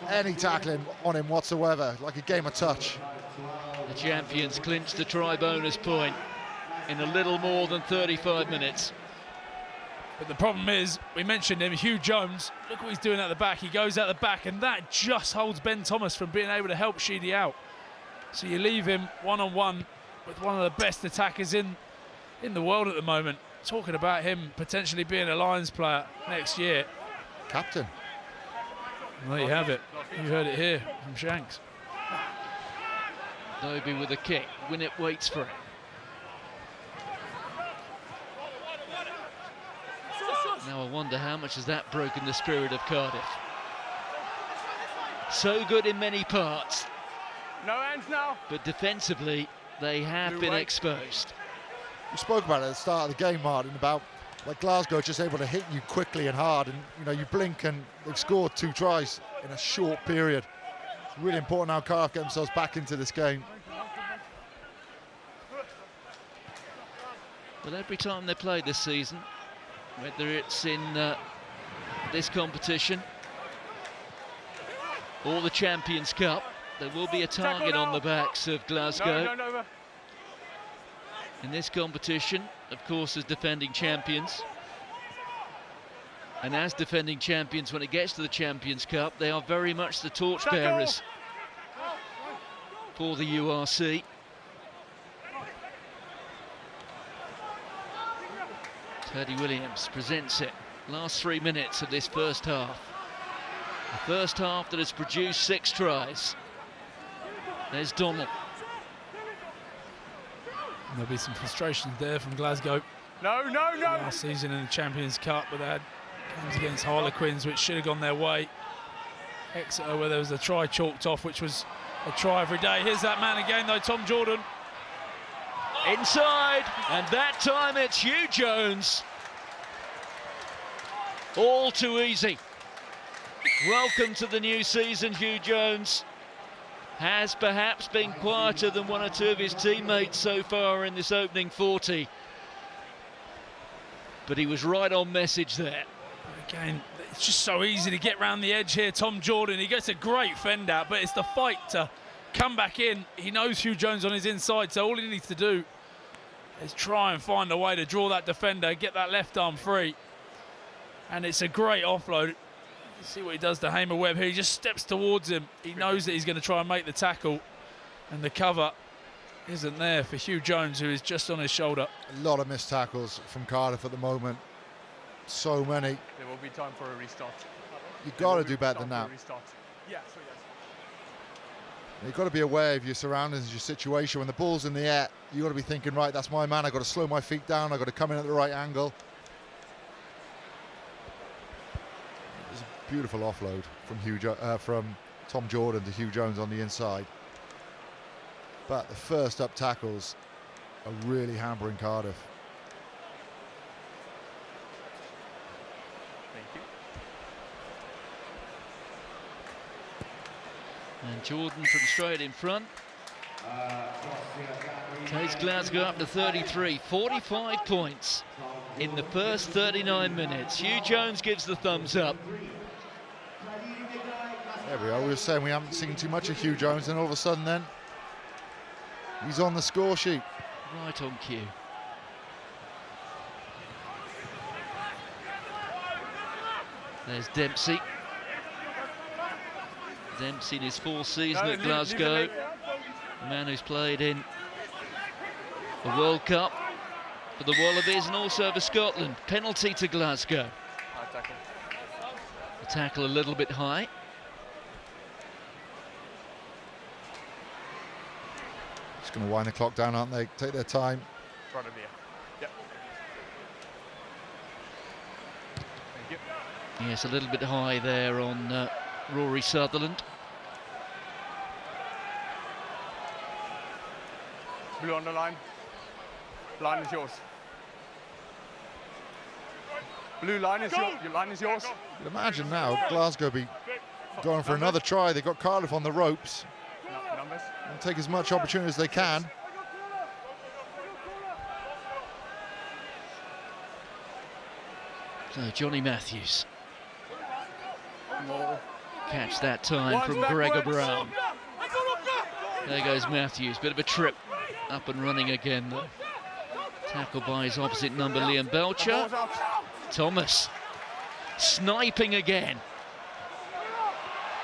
any tackling on him whatsoever, like a game of touch. The champions clinched the try bonus point in a little more than 35 minutes. But the problem is, we mentioned him, Hugh Jones, look what he's doing at the back. He goes out the back, and that just holds Ben Thomas from being able to help Sheedy out. So you leave him one-on-one with one of the best attackers in the world at the moment. Talking about him potentially being a Lions player next year. Captain. Well, there you have it. You heard it here from Shanks. Dobie with a kick. Winnett waits for it. Now I wonder how much has that broken the spirit of Cardiff. So good in many parts. No hands now. But defensively, they have been exposed. We spoke about it at the start of the game, Martin, about like Glasgow just able to hit you quickly and hard, and you know you blink and they've scored 2 tries in a short period. It's really important now Cardiff get themselves back into this game. Well, every time they play this season, whether it's in this competition or the Champions Cup, there will be a target on the backs of Glasgow. No. In this competition, of course, as defending champions. And as defending champions, when it gets to the Champions Cup, they are very much the torchbearers for the URC. Teddy Williams presents it. Last 3 minutes of this first half. The first half that has produced 6 tries. There's Donald. There'll be some frustrations there from Glasgow. No. Last season in the Champions Cup, but they had games against Harlequins, which should have gone their way. Exeter, where there was a try chalked off, which was a try every day. Here's that man again, though, Tom Jordan. Inside, and that time it's Hugh Jones. All too easy. Welcome to the new season, Hugh Jones. Has perhaps been quieter than 1 or 2 of his teammates so far in this opening 40. But he was right on message there. Again, it's just so easy to get round the edge here. Tom Jordan, he gets a great fend out, but it's the fight to come back in. He knows Hugh Jones on his inside, so all he needs to do is try and find a way to draw that defender, get that left arm free. And it's a great offload. See what he does to Hamer Webb here. He just steps towards him. He knows that he's going to try and make the tackle, and the cover isn't there for Hugh Jones, who is just on his shoulder. A lot of missed tackles from Cardiff at the moment. So many. There will be time for a restart. You've got to do better than that. Yes. You've got to be aware of your surroundings, your situation. When the ball's in the air, you've got to be thinking, right, that's my man. I've got to slow my feet down. I've got to come in at the right angle. Beautiful offload from Tom Jordan to Hugh Jones on the inside. But the first up tackles are really hampering Cardiff. Thank you. And Jordan from straight in front takes Glasgow up to 33, 45 points. in the first 39 minutes. Hugh Jones gives the thumbs up. There we are. We were saying we haven't seen too much of Hugh Jones, and all of a sudden then he's on the score sheet. Right on cue. There's Dempsey. Dempsey in his fourth season at Glasgow. A man who's played in the World Cup for the Wallabies and also for Scotland. Penalty to Glasgow. The tackle a little bit high. Just going to wind the clock down, aren't they? Take their time. Front of you. Yep. Thank you. Yes, a little bit high there on Rory Sutherland. Blue on the line. Line is yours. Blue line is yours. Your line is yours. You can imagine now Glasgow be going for another try. They've got Cardiff on the ropes. Numbers. And take as much opportunity as they can. So Johnny Matthews. More. Catch that time from Gregor Brown. There goes Matthews. Bit of a trip. Up and running again though. Tackled by his opposite number, Liam Belcher. Thomas sniping again.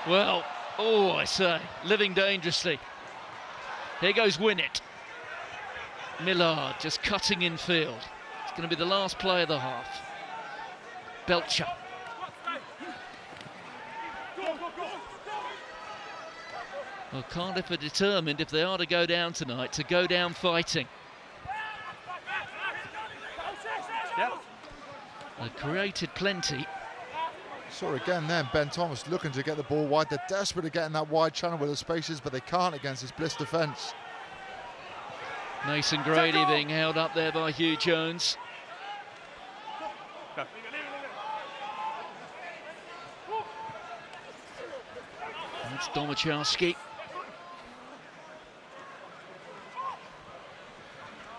Well, oh, I say, living dangerously. Here goes Winnett. Millard just cutting in field. It's going to be the last play of the half. Belcher. Well, Cardiff are determined, if they are to go down tonight, to go down fighting. Yep. They've created plenty. Saw again then, Ben Thomas looking to get the ball wide. They're desperate to get in that wide channel where the space is, but they can't against this Bliss defence. Mason Grady being held up there by Hugh Jones. Go. That's Domachowski.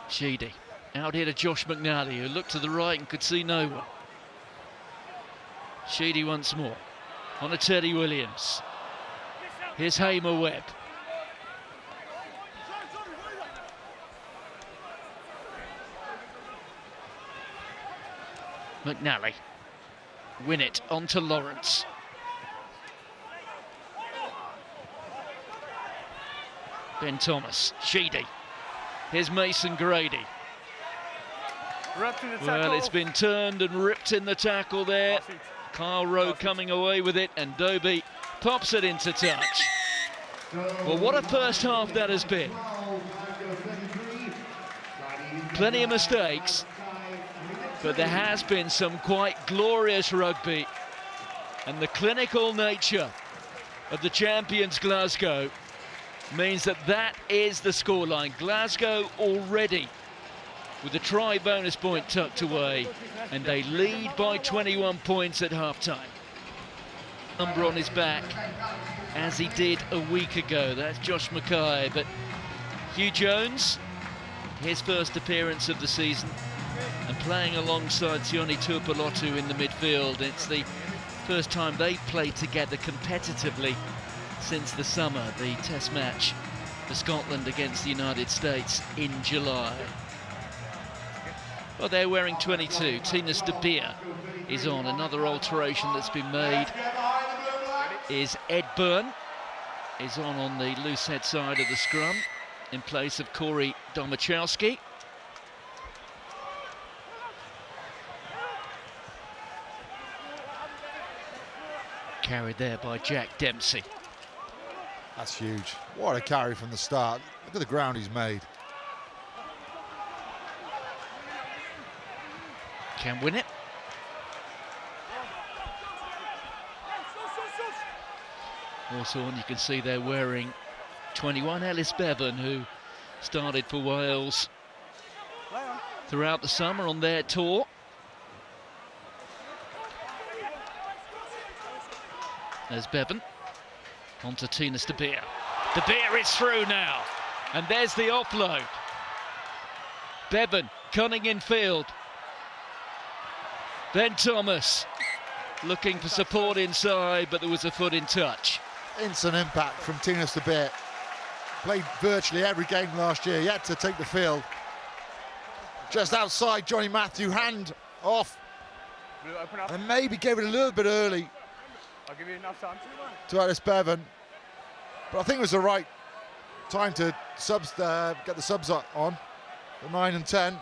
Sheedy out here to Josh McNally, who looked to the right and could see no one. Sheedy once more on a Teddy Williams. Here's Hamer Webb. McNally. Win it onto Lawrence. Ben Thomas. Sheedy. Here's Mason Grady. Well, it's been turned and ripped in the tackle there. Kyle Rowe coming away with it, and Doby pops it into touch. Well, what a first half that has been. Plenty of mistakes, but there has been some quite glorious rugby, and the clinical nature of the champions Glasgow means that that is the scoreline. Glasgow already with a try bonus point tucked away, and they lead by 21 points at half-time. Number on his back, as he did a week ago. That's Josh Mackay, but Hugh Jones, his first appearance of the season, and playing alongside Sione Tuipulotu in the midfield. It's the first time they've played together competitively since the summer, the test match for Scotland against the United States in July. Well, they're wearing 22. Tinas de Beer is on. Another alteration that's been made is Ed Byrne is on the loose head side of the scrum in place of Corey Domachowski. Carried there by Jack Dempsey. That's huge. What a carry from the start. Look at the ground he's made. Can win it. Also on, you can see they're wearing 21, Ellis Bevan, who started for Wales throughout the summer on their tour. There's Bevan. On to Tinas de Beer. De Beer is through now. And there's the offload. Bevan cunning in field. Ben Thomas looking for support inside, but there was a foot in touch. Instant impact from Tinas de Beer. Played virtually every game last year, yet to take the field. Just outside Johnny Matthew, hand off. Open up. And maybe gave it a little bit early I'll give you enough time. to Alice Bevan. But I think it was the right time to get the subs on, the 9 and 10.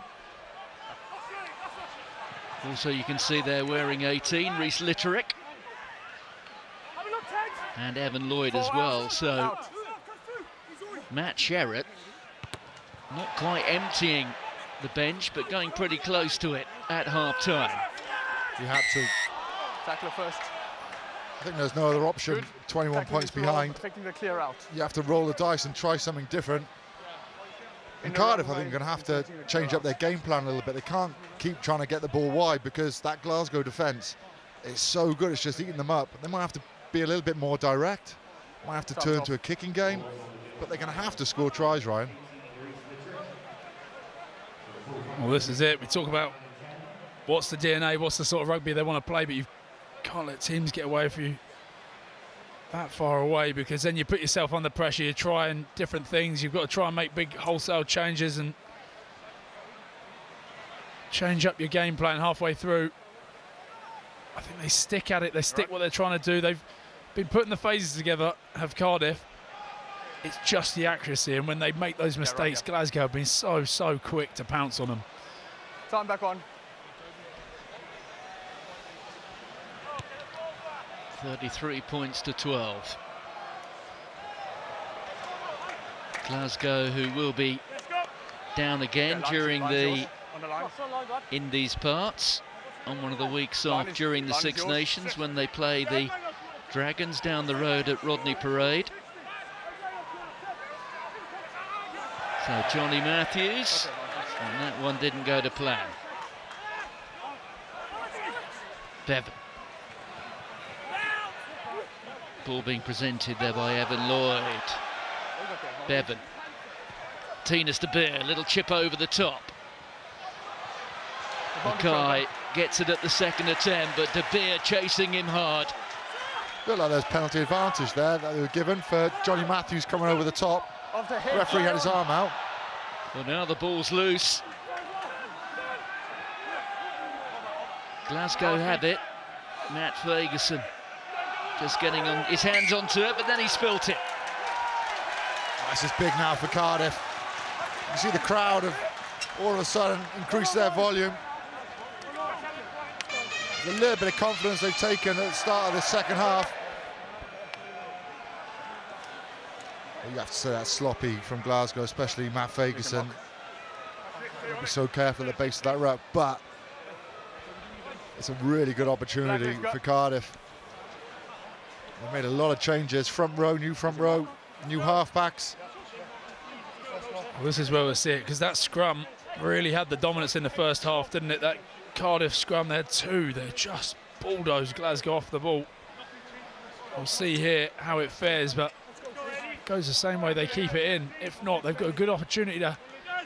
Also, you can see they're wearing 18, Rhys Litterick and Evan Lloyd as well. So Matt Sherratt not quite emptying the bench, but going pretty close to it at half-time. You had to. Tackler first. I think there's no other option. Good. 21 Tackling points is wrong, behind. affecting the clear out. You have to roll the dice and try something different. And Cardiff, I think, are going to have to change up their game plan a little bit. They can't keep trying to get the ball wide because that Glasgow defence is so good. It's just eating them up. They might have to be a little bit more direct. Might have to turn to a kicking game. But they're going to have to score tries, Ryan. Well, this is it. We talk about what's the DNA, what's the sort of rugby they want to play, but you can't let teams get away from you that far away, because then you put yourself under pressure. You're trying different things. You've got to try and make big wholesale changes and change up your game plan halfway through. I think they stick at it. They stick what they're trying to do. They've been putting the phases together, have Cardiff. It's just the accuracy, and when they make those mistakes, Glasgow have been so quick to pounce on them. Time back on. 33 points to 12. Glasgow, who will be down again during in these parts, on one of the weeks off during the Six Nations when they play the Dragons down the road at Rodney Parade. So Johnny Matthews, and that one didn't go to plan. Bevan. Ball being presented there by Evan Lloyd. Bevan. Tinas de Beer, little chip over the top. Mackay gets it at the second attempt, but de Beer chasing him hard. Looked like there's penalty advantage there that they were given for Johnny Matthews coming over the top. The referee had his arm out. Well, now the ball's loose. Glasgow have it. Matt Ferguson just getting on his hands onto it, but then he spilt it. This is big now for Cardiff. You see the crowd have all of a sudden increased their volume. There's a little bit of confidence they've taken at the start of the second half. You have to say that's sloppy from Glasgow, especially Matt Ferguson. Be so careful at the base of that ruck, but it's a really good opportunity for Cardiff. They made a lot of changes, front row, new halfbacks. Well, this is where we'll see it, because that scrum really had the dominance in the first half, didn't it? That Cardiff scrum, they had two. They just bulldozed Glasgow off the ball. We'll see here how it fares, but it goes the same way they keep it in. If not, they've got a good opportunity to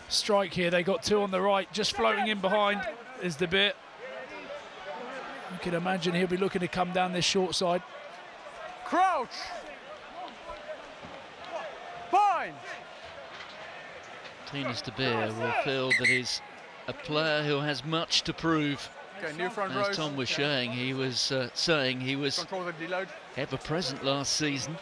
strike here. They got two on the right, just floating in behind is the bit. You can imagine he'll be looking to come down this short side. Crouch. Bind. Tinas de Beer will feel that he's a player who has much to prove. Okay, new front As row. Tom was saying, he was Control the deload. ever present last season.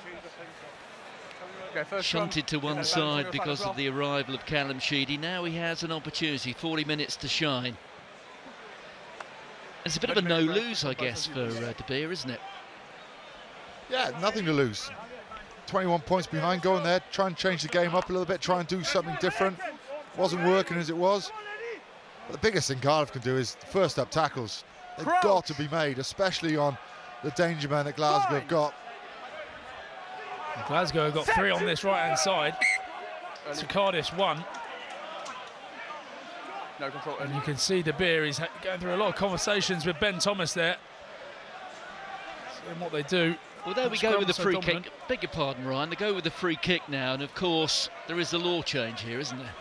Okay, first Shunted to scrum. one Okay, balance side on your because side as of the arrival of Callum Sheedy. Now he has an opportunity, 40 minutes to shine. It's a bit of a no-lose, I guess, for De Beer, isn't it? Yeah, nothing to lose. 21 points behind, go in there, try and change the game up a little bit, try and do something different. Wasn't working as it was. But the biggest thing Cardiff can do is first up tackles. They've got to be made, especially on the danger man that Glasgow have got. And Glasgow have got three on this right-hand side. So Cardiff's one. No control. And you can see De Beer is going through a lot of conversations with Ben Thomas there. Seeing what they do. Well, there we The go with scrum's the so free dominant. kick. Beg your pardon, Ryan. They go with the free kick now, and of course, there is the law change here, isn't there?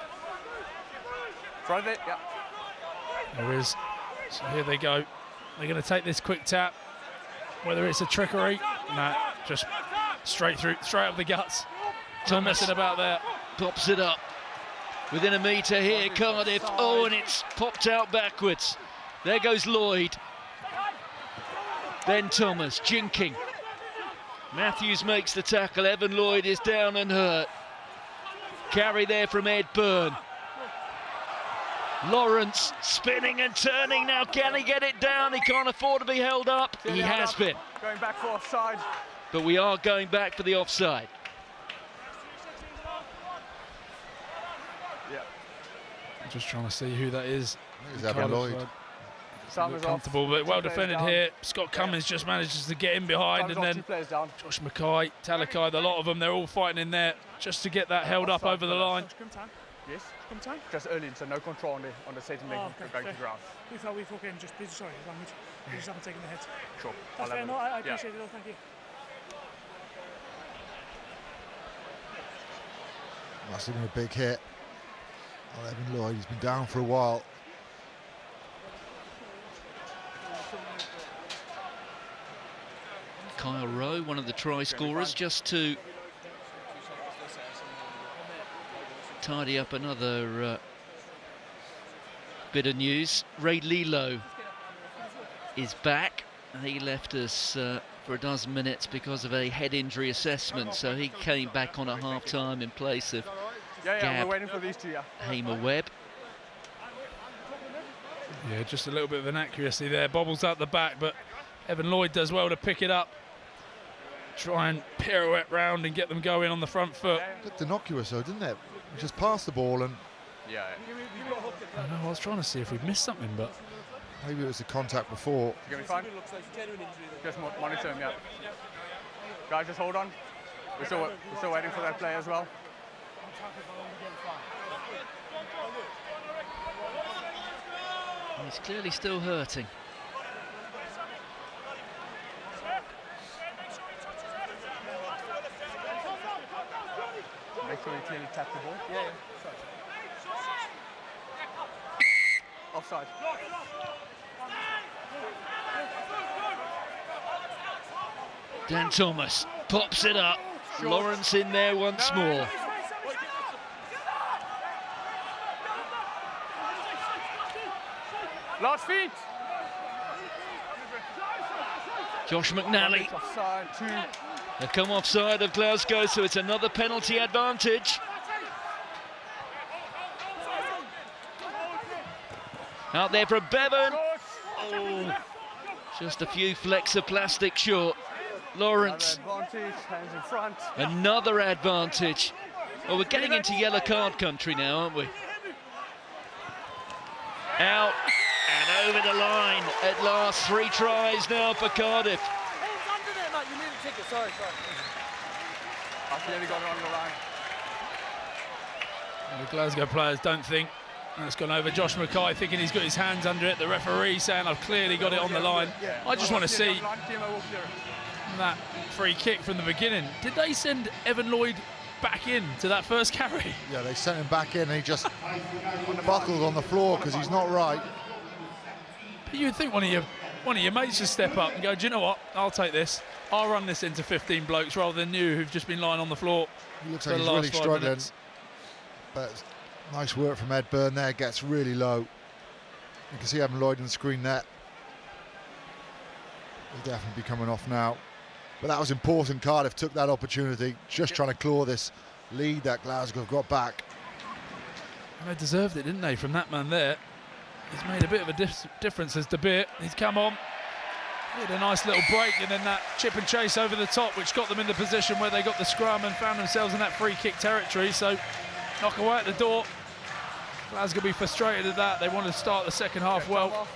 Front of it, yeah. There is. So here they go. They're going to take this quick tap, whether it's a trickery. Nah, just straight through, straight up the guts. Not messing about there. Pops it up. Within a metre here, Cardiff. Oh, and it's popped out backwards. There goes Lloyd. Ben Thomas jinking. Matthews makes the tackle. Evan Lloyd is down and hurt. Carry there from Ed Byrne. Lawrence spinning and turning now. Can he get it down? He can't afford to be held up. He has been. Going back for offside. But we are going back for the offside. Yeah. I'm just trying to see who that is. It's Evan Lloyd. Sam is Comfortable, off. but well Two players defended down. here. Scott Cummins just manages to get in behind, Sam's and off, then 2 players down. Josh Mackay, Talakai, a lot of them, they're all fighting in there just to get that held up over the line. Yes. Just early, so no control on the set and making going to ground. We thought we fucking just, sorry, language. We just haven't taken the hit. Sure. That's fair, no, I appreciate it, thank you. Must have been a big hit. Oh, Evan Lloyd, he's been down for a while. Kyle Rowe, one of the try scorers, just to tidy up another bit of news. Ray Lilo is back. He left us for a dozen minutes because of a head injury assessment, so he came back on at half-time in place of Yeah, we're waiting for these two, Hamer Webb. Yeah, just a little bit of inaccuracy there. Bobbles out the back, but Evan Lloyd does well to pick it up. Try and pirouette round and get them going on the front foot. Looked innocuous though, didn't it? We just passed the ball and Yeah. I know, I was trying to see if we'd missed something, but maybe it was the contact before. You gonna be fine? Just monitor him, yeah. Guys, just hold on. We're still waiting for that play as well. He's clearly still hurting. Make sure you clearly tap the ball. Yeah. Offside. Dan Thomas pops it up. Lawrence in there once more. Last feet. Josh McNally. Offside. 2. They've come offside of Glasgow, so it's another penalty advantage. Out there from Bevan. Oh, just a few flecks of plastic short. Lawrence. Another advantage. Hands in front. Another advantage. Well, we're getting into yellow card country now, aren't we? Out and over the line at last. 3 tries now for Cardiff. Sorry. I clearly got it on the line. the Glasgow players don't think that's gone over. Josh Mackay thinking he's got his hands under it. The referee saying I've clearly got it on the line. I just want to see that free kick from the beginning. Did they send Evan Lloyd back in to that first carry? Yeah, they sent him back in and he just buckled on the floor because he's not right. But you'd think one of your mates should step up and go, do you know what, I'll take this. I'll run this into 15 blokes rather than you who've just been lying on the floor. He looks like he's really struggling. But nice work from Ed Byrne there, gets really low. You can see Evan Lloyd in the screen there. He'll definitely be coming off now. But that was important. Cardiff took that opportunity, just trying to claw this lead that Glasgow got back. And they deserved it, didn't they, from that man there. He's made a bit of a difference as De Beer. He's come on. He had a nice little break and then that chip and chase over the top, which got them in the position where they got the scrum and found themselves in that free kick territory. So knock away at the door. Glasgow be frustrated at that. They want to start the second half well.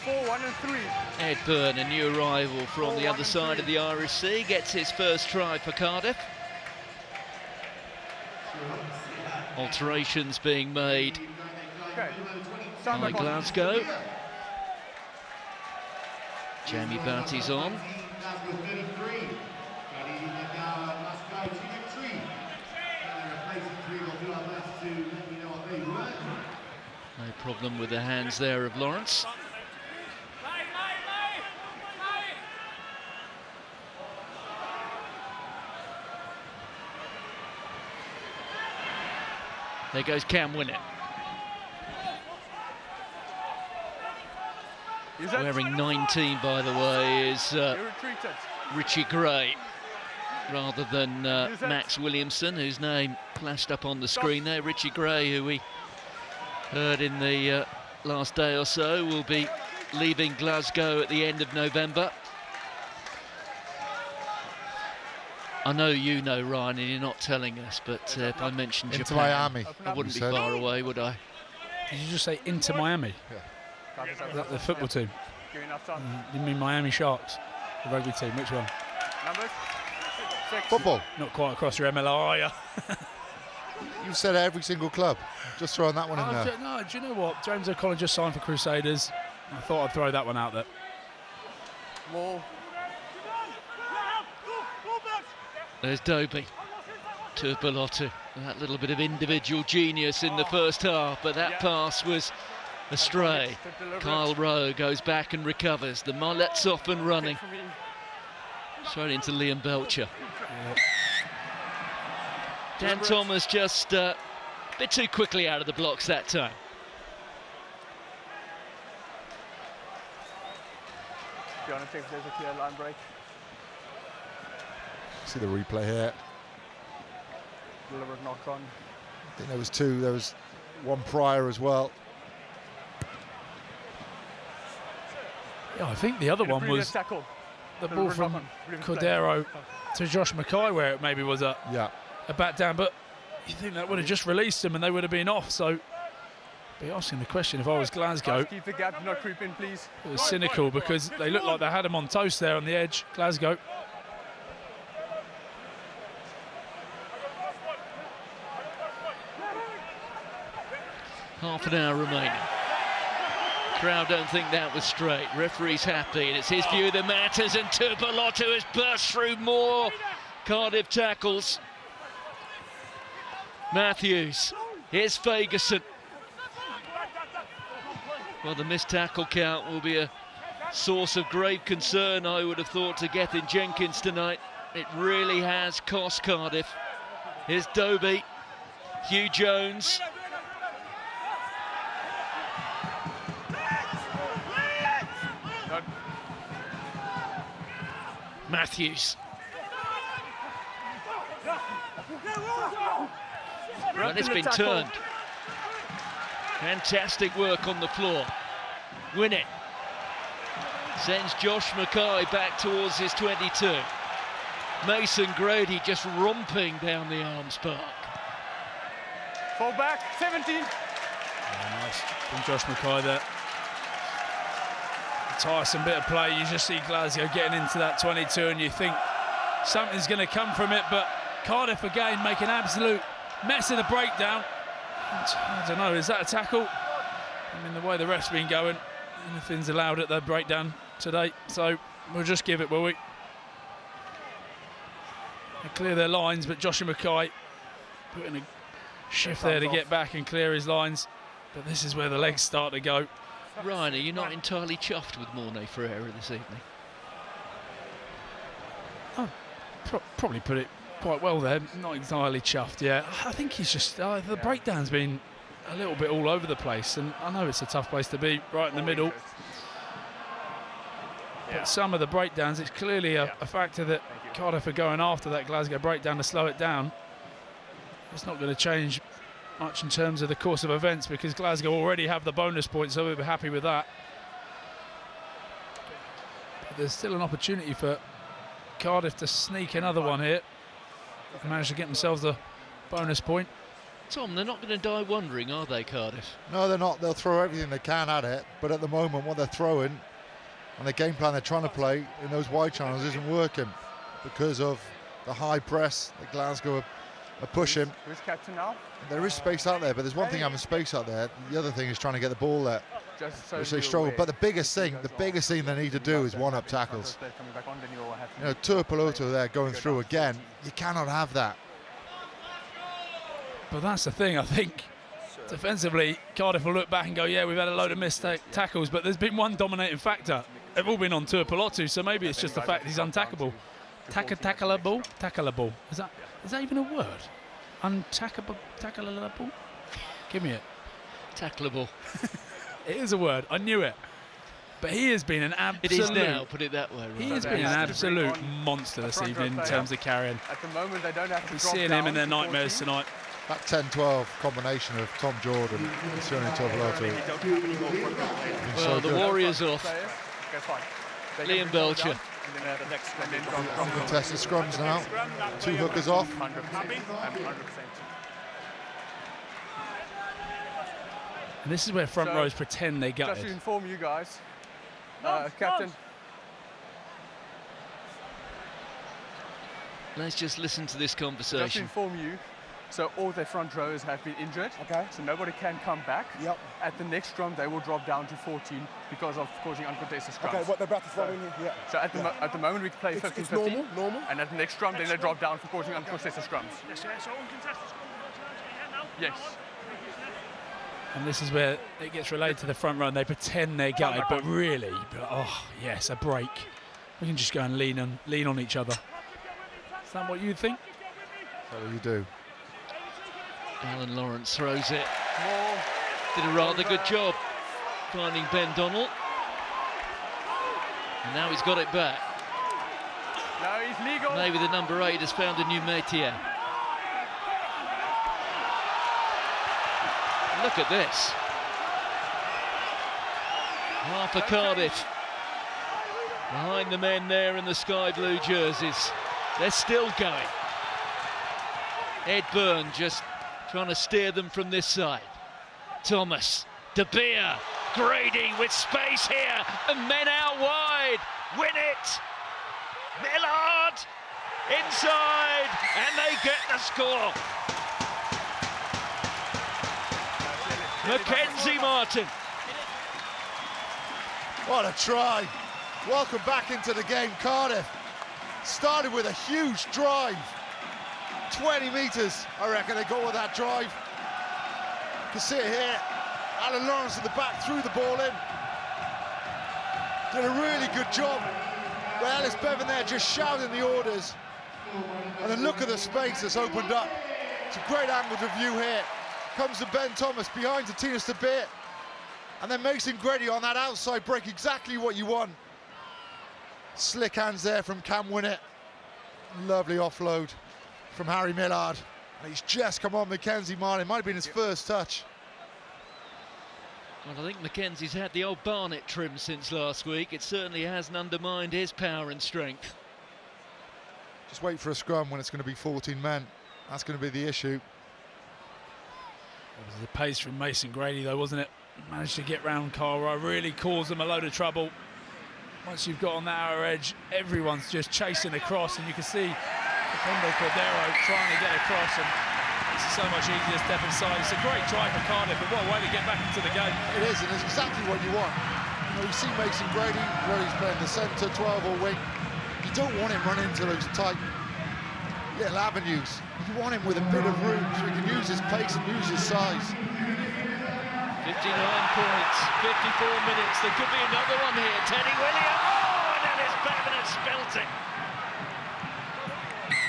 4-1 and 3. Ed Byrne, a new arrival from the other side of the Irish Sea, gets his first try for Cardiff. Alterations being made by Glasgow. Jamie Batty's on. No problem with the hands there of Lawrence. There goes Cam Winnett. Wearing 19, by the way, is Richie Gray, rather than Max Williamson, whose name flashed up on the screen there. Richie Gray, who we heard in the last day or so, will be leaving Glasgow at the end of November. I know you know, Ryan, and you're not telling us, but if I mentioned Into Japan, Miami, I wouldn't be far away, would I? Did you just say into Miami? Yeah. The football team? You mean Miami Sharks? The rugby team, which one? Numbers? 6. Football. Not quite across your MLR, are you? You've said every single club. Just throwing that one in there. No, do you know what? James O'Connor just signed for Crusaders. I thought I'd throw that one out there. Wall. There's Dobie. Turpalotu. That little bit of individual genius in the first half, but that pass was astray. Kyle Rowe goes back and recovers. The mullet's off and running. Straight into Liam Belcher. Dan Thomas just a bit too quickly out of the blocks that time. There's a clear line break. See the replay here. Deliberate knock on. I think there was 2. There was one prior as well. Yeah, I think the other one was tackle. the ball from Cordero to Josh Mackay, where it maybe was a bat down, but you think that would have just released him and they would have been off. So be asking the question, if I was Glasgow, Keep the gap, not creep in, please. it was cynical because they looked like they had him on toast there on the edge, Glasgow. Half an hour remaining. Crowd don't think that was straight. Referee's happy, and it's his view that matters, and Turpalotu has burst through more Cardiff tackles. Matthews, here's Fagerson. Well, the missed tackle count will be a source of grave concern, I would have thought, to Gethin Jenkins tonight. It really has cost Cardiff. Here's Dobie, Hugh Jones. Matthews. And it's been turned. Fantastic work on the floor. Winnett sends Josh Mackay back towards his 22. Mason Grady just romping down the arms park. Fall back, 17. Yeah, nice from Josh Mackay there. Tiresome bit of play. You just see Glasgow getting into that 22 and you think something's going to come from it, but Cardiff again make an absolute mess of the breakdown. I don't know, is that a tackle? I mean, the way the ref's been going, anything's allowed at the breakdown today, so we'll just give it, will we? They clear their lines, but Joshua Mackay putting a shift there to get back and clear his lines, but this is where the legs start to go. Ryan, are you not entirely chuffed with Morné Ferreira this evening? Oh, probably put it quite well there. Not entirely chuffed, yeah. I think he's just the breakdown's been a little bit all over the place, and I know it's a tough place to be, right in the middle. But some of the breakdowns, it's clearly a factor that Cardiff are going after that Glasgow breakdown to slow it down. It's not going to change much in terms of the course of events because Glasgow already have the bonus point, so we'll be happy with that. But there's still an opportunity for Cardiff to sneak another one here. Managed to get themselves a bonus point. Tom, they're not going to die wondering, are they, Cardiff? No, they're not. They'll throw everything they can at it, but at the moment what they're throwing and the game plan they're trying to play in those wide channels isn't working because of the high press that Glasgow are pushing. Who's captain now? There is space out there, but there's one thing having space out there. The other thing is trying to get the ball there, which they struggle. But the biggest thing they need to do is one-up tackles. You know, Turpalotu there going through again. You cannot have that. But that's the thing, I think. Defensively, Cardiff will look back and go, yeah, we've had a load of missed tackles, but there's been one dominating factor. They've all been on Turpalotu, so maybe it's just the fact he's untackable. Tackleable? Tackleable. Is that even a word? Untackable? Tackleable? Give me it. Tackleable. It is a word. I knew it. But he has been an absolute... It is now, put it that way. He Right? has been an absolute monster this evening in terms of carrying. At the moment, they don't have to We're drop seeing down him in their to nightmares 14. tonight. That 10-12 combination of Tom Jordan and Sione Tovolotto. Well, the Warriors off. Players. Okay, fine. They Liam can bring Belcher. down, and then the next and then drop down. Contested scrums now. 2 hookers off. 100%. I'm 100%. And this is where front So, rows pretend they Just to gutted. inform you guys, Captain. Let's just listen to this Just to conversation. inform you, so all their front rows have been injured. Okay. So nobody can come back. Yep. At the next scrum, they will drop down to 14 because of causing uncontested scrums. Okay, what they're about to throw in here. Yeah. So at the moment we play It's 15-15. normal. And at the next scrum, then they drop down for causing uncontested scrums. Yes, so uncontested scrum, now. Yes. And this is where it gets relayed to the front row and they pretend they're gutted, but really, oh yes, a break. We can just go and lean on each other. Is that what you think? That's what you do. Alan Lawrence throws it. More. Did a rather good job finding Ben Donald. And now he's got it back. No, he's legal. Maybe the number 8 has found a new métier. Look at this. Half of Cardiff behind the men there in the sky blue jerseys. They're still going. Ed Byrne just trying to steer them from this side. Thomas, De Beer, Grady with space here, and men out wide. Win it. Millard inside, and they get the score. Mackenzie Martin. What a try. Welcome back into the game, Cardiff. Started with a huge drive. 20 metres, I reckon they go with that drive. You can see it here. Alan Lawrence at the back threw the ball in. Did a really good job. But Ellis Bevan there just shouting the orders. And then look at the space that's opened up. It's a great angle to view here. Comes to Ben Thomas behind to Tina Stabir. And then Mason Grady on that outside break, exactly what you want. Slick hands there from Cam Winnett. Lovely offload from Harry Millard. And he's just come on Mackenzie Martin. Might have been his first touch. Well, I think Mackenzie's had the old Barnet trim since last week. It certainly hasn't undermined his power and strength. Just wait for a scrum when it's going to be 14 men. That's going to be the issue. It was the pace from Mason Grady though, wasn't it? Managed to get round Carra, really caused them a load of trouble. Once you've got on that outer edge, everyone's just chasing across, and you can see Facundo Cordero trying to get across, and it's so much easier to step inside. It's a great try for Cardiff, but what a way to get back into the game. It is, and it's exactly what you want. You know, you see Mason Grady, where he's playing the centre, 12 or wing. You don't want him running into those tight little avenues. You want him with a bit of room so he can use his pace and use his size. 59 points, 54 minutes. There could be another one here. Teddy Williams. Oh, and Ellis Bevan has spelt it.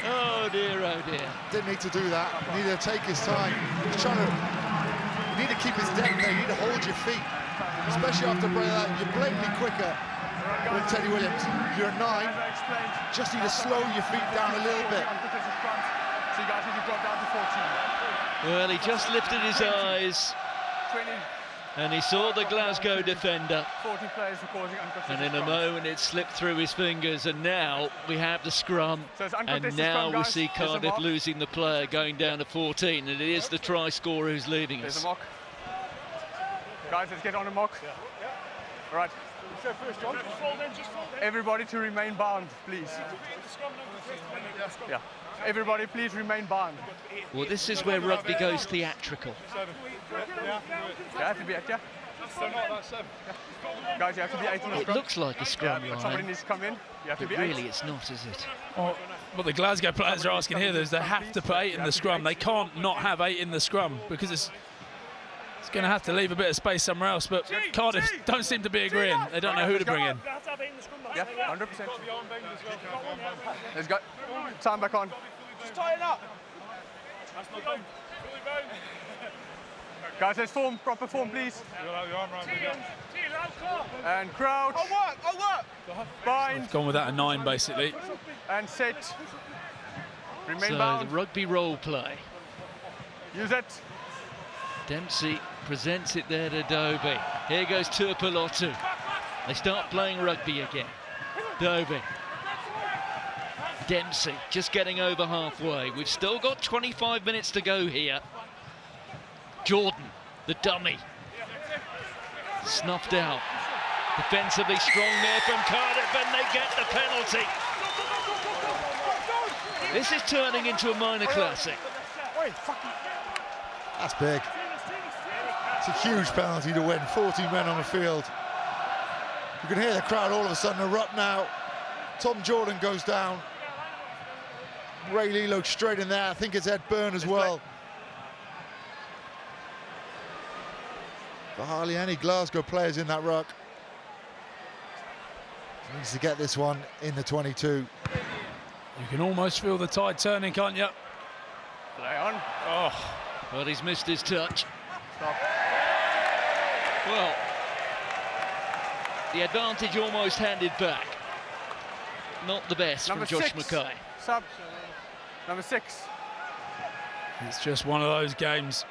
Oh dear, oh dear. Didn't need to do that. He needed to take his time. He's trying to. You need to keep his depth there. You need to hold your feet, especially after a break like that. You're blatantly quicker than Teddy Williams. You're a 9. Just need to slow your feet down a little bit. So you guys need to drop down to 14. Well, he just lifted his eyes 20, and he saw the Glasgow defender. 14 players for causing uncontested And in a scrums. moment it slipped through his fingers, and now we have the scrum. So it's And uncontested now scrum, we guys. see There's a Cardiff mock. losing the player, going down to 14, and it is the try scorer who's leaving There's us. a mock. Guys, let's get on a mock. All right. Just fold in, just fold in. Everybody to remain bound, please. Yeah. Everybody, please remain bound. Well, this is where rugby goes theatrical. You have to be at, yeah. Guys, you have to be 8 on the It scrum. looks like a scrum But somebody line, needs to come in. You have to but be 8. really it's not, is it? Well, what the Glasgow players are asking here is they have to put 8 in the scrum. They can't not have 8 in the scrum because it's going to have to leave a bit of space somewhere else. But Cardiff don't seem to be agreeing. They don't know who to bring in. We have to have 8 in the scrum, Yeah, 100%. Let's go. Time back on. Just tie it up. That's not done. Guys, let's form, proper form, please. And crouch. Bind. We've gone with that a 9, basically. And sit. Remain So bound. the rugby role play. Use it. Dempsey presents it there to Dobie. Here goes Tuipulotu. They start playing rugby again. Dobie. Dempsey just getting over halfway. We've still got 25 minutes to go here. Jordan, the dummy. Snuffed out. Defensively strong there from Cardiff, and they get the penalty. This is turning into a minor classic. That's big. It's a huge penalty to win. 14 men on the field. You can hear the crowd all of a sudden erupt now. Tom Jordan goes down. Ray Lilo straight in there. I think it's Ed Byrne as well. But hardly any Glasgow players in that ruck. Needs to get this one in the 22. You can almost feel the tide turning, can't you? Play on. Oh, Well, he's missed his touch. Stop. Well, the advantage almost handed back. Not the best Number from Josh 6. Mackay. Sub. Number 6. it's just one of those games.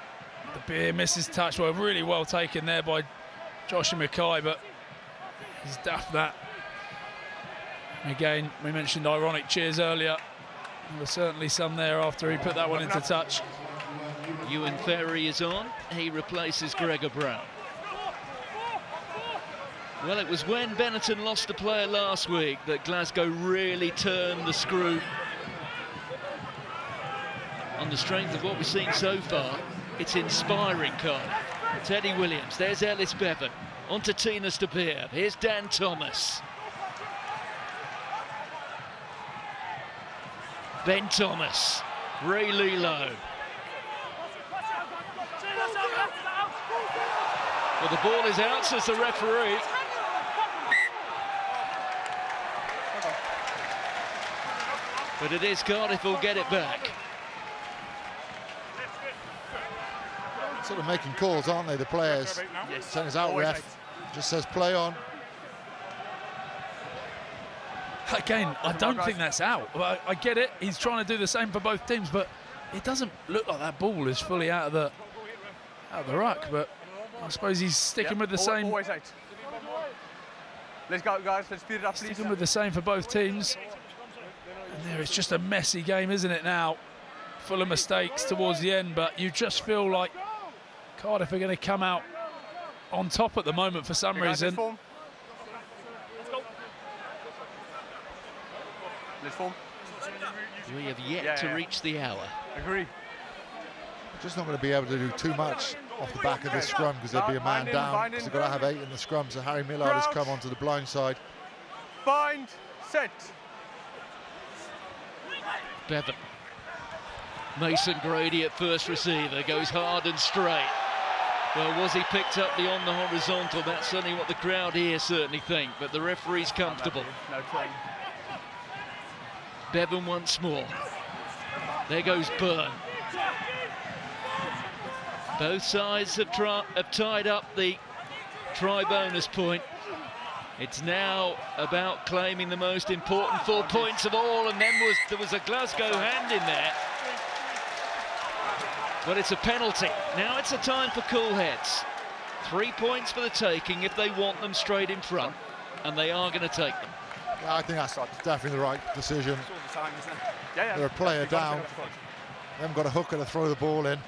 The beer misses touch. Well, really well taken there by Josh Mackay, but he's daft that. And again, we mentioned ironic cheers earlier. There were certainly some there after he put that one into touch. Ewan Ferry is on. He replaces Gregor Brown. Well, it was when Benetton lost a player last week that Glasgow really turned the screw. On the strength of what we've seen so far, it's inspiring, Cardiff. Teddy Williams, there's Ellis Bevan. On to Tina Stabir. Here's Dan Thomas. Ben Thomas. Ray Lilo. Well, the ball is out, says the referee. But it is Cardiff who'll get it back. Sort of making calls, aren't they, the players? Yes. Saying it's out, Always ref. Just says play on. Again, I don't think that's out. I get it. He's trying to do the same for both teams, but it doesn't look like that ball is fully out of the ruck. But I suppose he's sticking with the same. Always out. Let's go, guys. Let's speed it up, please. Sticking with the same for both teams. And there, it's just a messy game, isn't it now? Full of mistakes towards the end, but you just feel like Cardiff are going to come out on top at the moment for some reason. Let's form. We have yet to reach the hour. Agree. Just not going to be able to do too much off the back of this scrum because there'll be a man down. Because they've got to have 8 in the scrum. So Harry Millard has come onto the blind side. Bind. Set. Bevan. Mason Grady at first receiver, goes hard and straight. Well, was he picked up beyond the horizontal? That's certainly what the crowd here certainly think, but the referee's comfortable. No turn. Bevan once more. There goes Byrne. Both sides have tied up the try bonus point. It's now about claiming the most important 4 points of all, and then there was a Glasgow hand in there. But it's a penalty. Now it's a time for cool heads. 3 points for the taking if they want them straight in front, and they are going to take them. Yeah, I think that's definitely the right decision. Yeah. They're a player down. They haven't got a hooker to throw the ball in.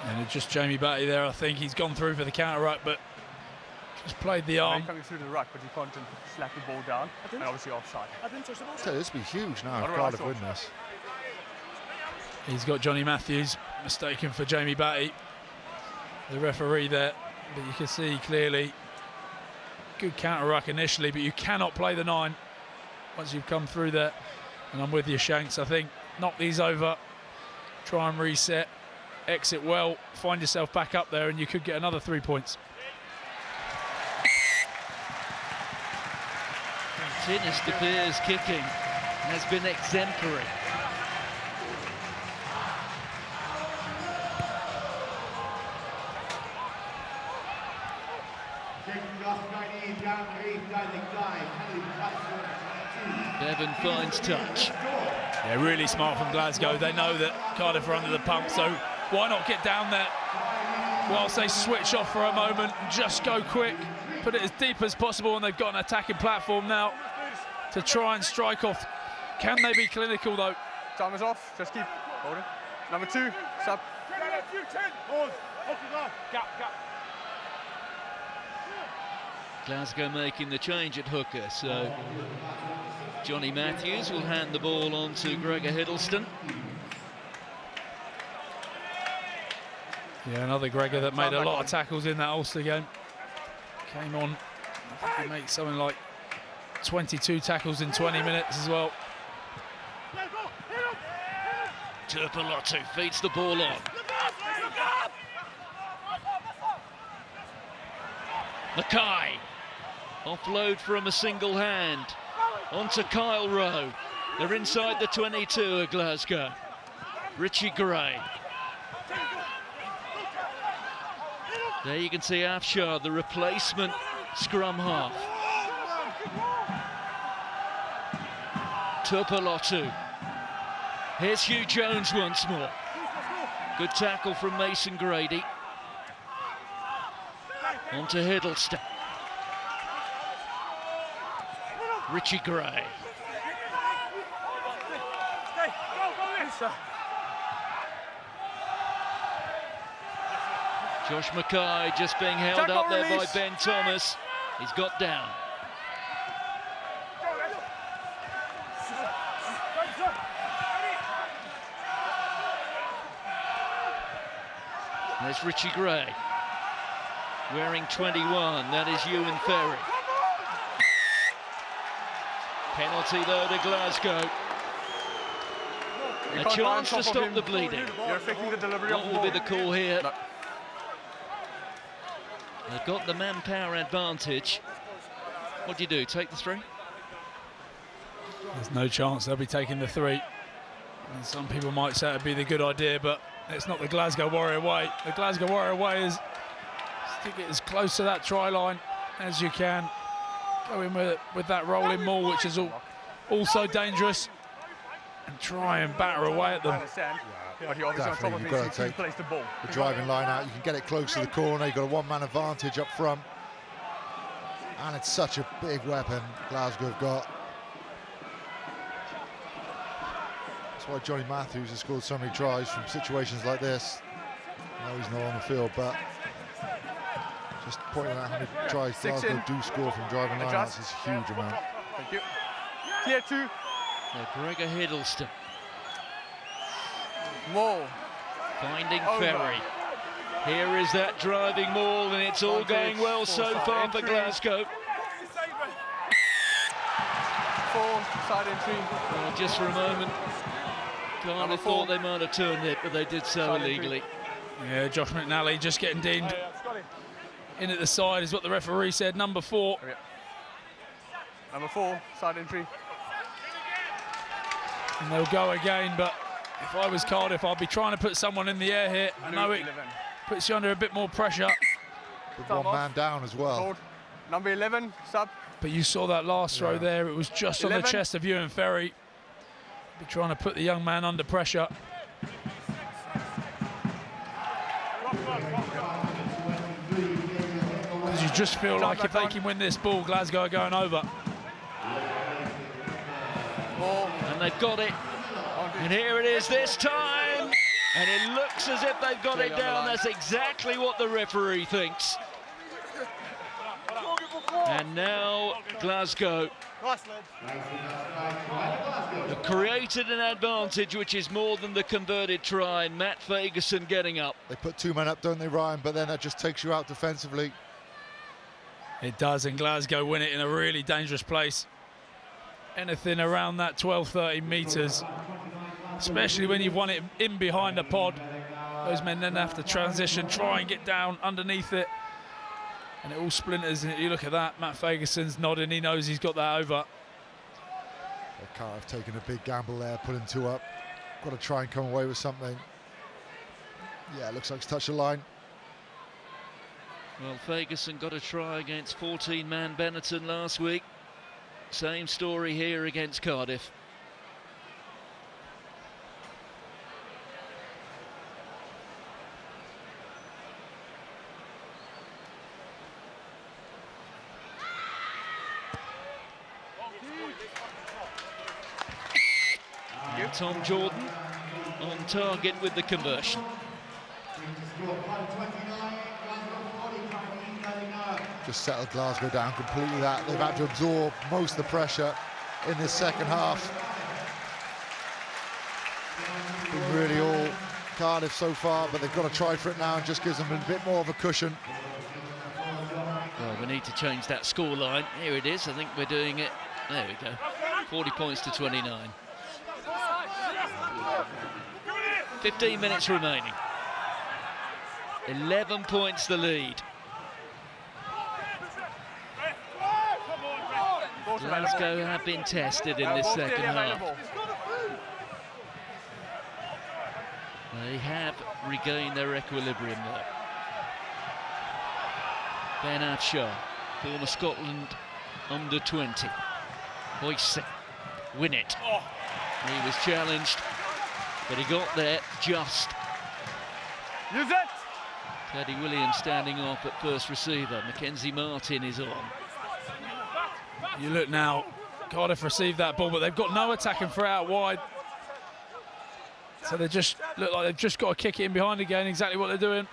And it's just Jamie Batty there. I think he's gone through for the counter ruck, but just played the arm. Coming through the ruck, but you can't slap the ball down, and obviously offside. So this would be huge now if Cardiff win this. He's got Johnny Matthews mistaken for Jamie Batty, the referee there, but you can see clearly good counter ruck initially, but you cannot play the 9 once you've come through there. And I'm with you, Shanks. I think knock these over, try and reset, exit well, find yourself back up there, and you could get another 3 points. Tinnis De Beers kicking has been exemplary. Bevan finds touch. Yeah, really smart from Glasgow. They know that Cardiff are under the pump, so why not get down there whilst they switch off for a moment and just go quick, put it as deep as possible, and they've got an attacking platform now to try and strike off. Can they be clinical though? Time is off, just keep holding. Number 2, sub. Glasgow making the change at hooker, so Johnny Matthews will hand the ball on to Gregor Hiddleston. Yeah, another Gregor that made a lot of tackles in that Ulster game. Came on, I think he made something like 22 tackles in 20 minutes as well. Turpalotu feeds the ball on. Mackay, offload from a single hand, onto Kyle Rowe. They're inside the 22 of Glasgow. Richie Gray. There you can see Afshar, the replacement scrum half. Turpalotu. Here's Hugh Jones once more. Good tackle from Mason Grady. On to Hiddleston. Richie Gray. Josh Mackay just being held up there by Ben Thomas. He's got down. There's Richie Gray, wearing 21, that is Ewan Ferry. Penalty though to Glasgow. A chance to stop the bleeding. You're affecting the delivery of the What ball. will be the call here? No. They've got the manpower advantage. What do you do, take the 3? There's no chance they'll be taking the 3. And some people might say it'd be the good idea, but it's not the Glasgow Warrior way. The Glasgow Warrior way is stick it as close to that try line as you can. Go in with that rolling maul, which is also dangerous, and try and batter away at I them. understand, but he obviously on top of Definitely, it, you've so got to he take plays the ball. the driving line out. You can get it close to the corner. You've got a one-man advantage up front. And it's such a big weapon Glasgow have got. That's why Johnny Matthews has scored so many tries from situations like this. I know he's not on the field, but just pointing out how many tries Glasgow do score from driving line outs is a huge amount. Thank you. Clear 2. Now Gregor Hiddleston More. finding Over. Ferry. Here is that driving maul, and it's all going well so far for Glasgow. 4 side entry. Well, just for a moment, Cardiff thought they might have turned it, but they did so illegally. Yeah, Josh McNally just getting deemed in at the side is what the referee said. Number 4. Number 4 side entry. And they'll go again, but if I was Cardiff, I'd be trying to put someone in the air here. I know it 11. puts you under a bit more pressure, With one man down as well. Hold. Number 11 sub. but you saw that last throw there. It was just on the 11. chest of Ewan Ferry. Be trying to put the young man under pressure. Because you just feel like if they can win this ball, Glasgow are going over. And they've got it. And here it is this time. And it looks as if they've got it down. That's exactly what the referee thinks. And now Glasgow have created an advantage, which is more than the converted try. And Matt Fagerson getting up. They put 2 men up, don't they, Ryan? But then that just takes you out defensively. It does, and Glasgow win it in a really dangerous place. Anything around that 12, 13 metres, especially when you've won it in behind a pod. Those men then have to transition, try and get down underneath it. And it all splinters, and you look at that, Matt Fagerson's nodding, he knows he's got that over. They can't have taken a big gamble there, putting 2 up. Got to try and come away with something. Yeah, it looks like it's touched the line. Well, Ferguson got a try against 14-man Benetton last week. Same story here against Cardiff. And Tom Jordan on target with the conversion. Just settled Glasgow down completely. That they've had to absorb most of the pressure in this second half. Been really all Cardiff so far, but they've got to try for it now and just gives them a bit more of a cushion. Well, we need to change that scoreline. Here it is. I think we're doing it. There we go. 40 points to 29. 15 minutes remaining. 11 points the lead. Glasgow have been tested in this second half. They have regained their equilibrium though. Ben Afshar, former Scotland under-20. Hoyse, win it. He was challenged, but he got there just. Use it! Teddy Williams standing off at first receiver. Mackenzie Martin is on. You look now, Cardiff received that ball, but they've got no attacking threat out wide. So they just look like they've just got to kick it in behind again, exactly what they're doing.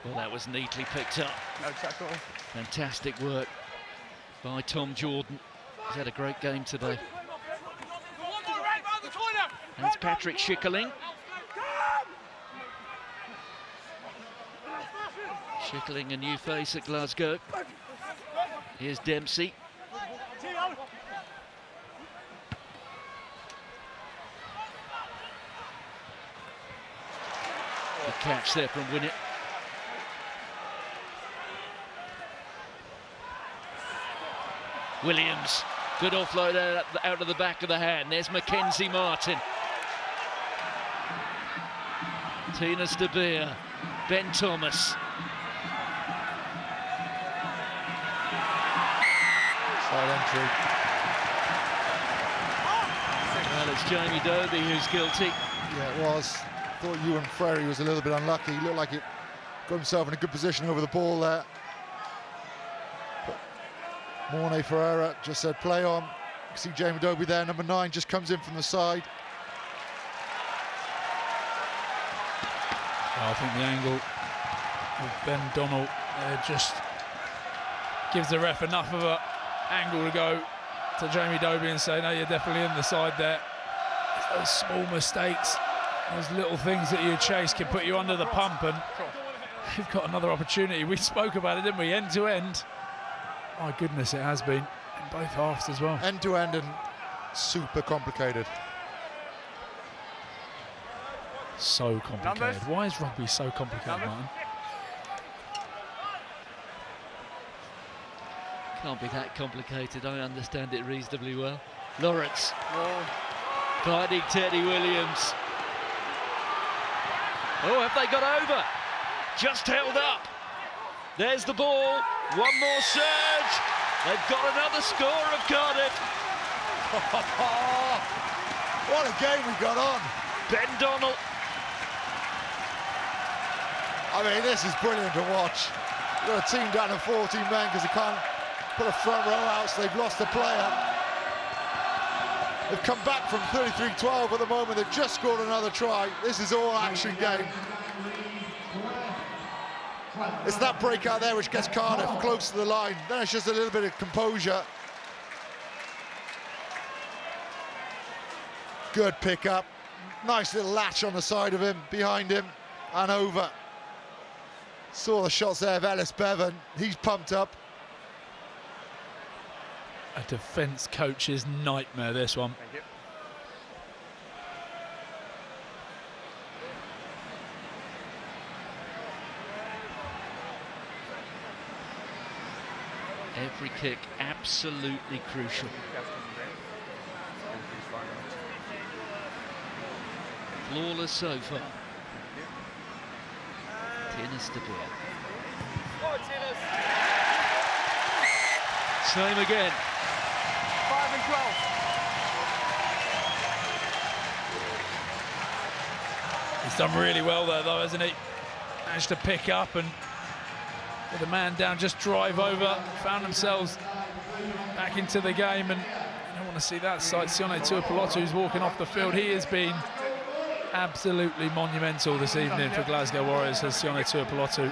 Well, that was neatly picked up. No tackle. Fantastic work by Tom Jordan. He's had a great game today. That's Patrick Schickling. Schickling, a new face at Glasgow. Here's Dempsey. Good catch there from Winnett. Williams, good offload out of the back of the hand. There's Mackenzie Martin. Tina Stabir, Ben Thomas. Side entry. Well, it's Jamie Dobie who's guilty. Yeah, it was. Thought Ewan Frary was a little bit unlucky. He looked like he got himself in a good position over the ball there. Mornay Ferreira just said play on. You can see Jamie Dobie there, number 9, just comes in from the side. I think the angle of Ben Donnell just gives the ref enough of an angle to go to Jamie Dobie and say, no, you're definitely in the side there. Those small mistakes, those little things that you chase can put you under the pump, and you've got another opportunity. We spoke about it, didn't we? End to end. My goodness, it has been in both halves as well. End to end and super complicated. So complicated. Numbers. Why is rugby so complicated, Numbers. Martin? Can't be that complicated. I understand it reasonably well. Lawrence Whoa. finding Teddy Williams. Oh, have they got over? Just held up. There's the ball. One more surge. They've got another score of Cardiff. What a game we got on. Ben Donnell. I mean, this is brilliant to watch. You've got a team down to 14 men because they can't put a front row out, so they've lost a player. They've come back from 33-12 at the moment. They've just scored another try. This is all action game. It's that breakout there which gets Cardiff close to the line. Then it's just a little bit of composure. Good pick up. Nice little latch on the side of him, behind him, and over. Saw the shots there of Ellis Bevan. He's pumped up. A defence coach's nightmare, this one. Thank you. Every kick absolutely crucial. Flawless so far. Tina Stabir. Same again. 5 and 12. He's done really well there, though, hasn't he? Managed to pick up and with the man down, just drive over, found themselves back into the game, and you don't want to see that side. Sione Tuipulotu, who's walking off the field, he has been absolutely monumental this evening for Glasgow Warriors, has Sione Tuipulotu.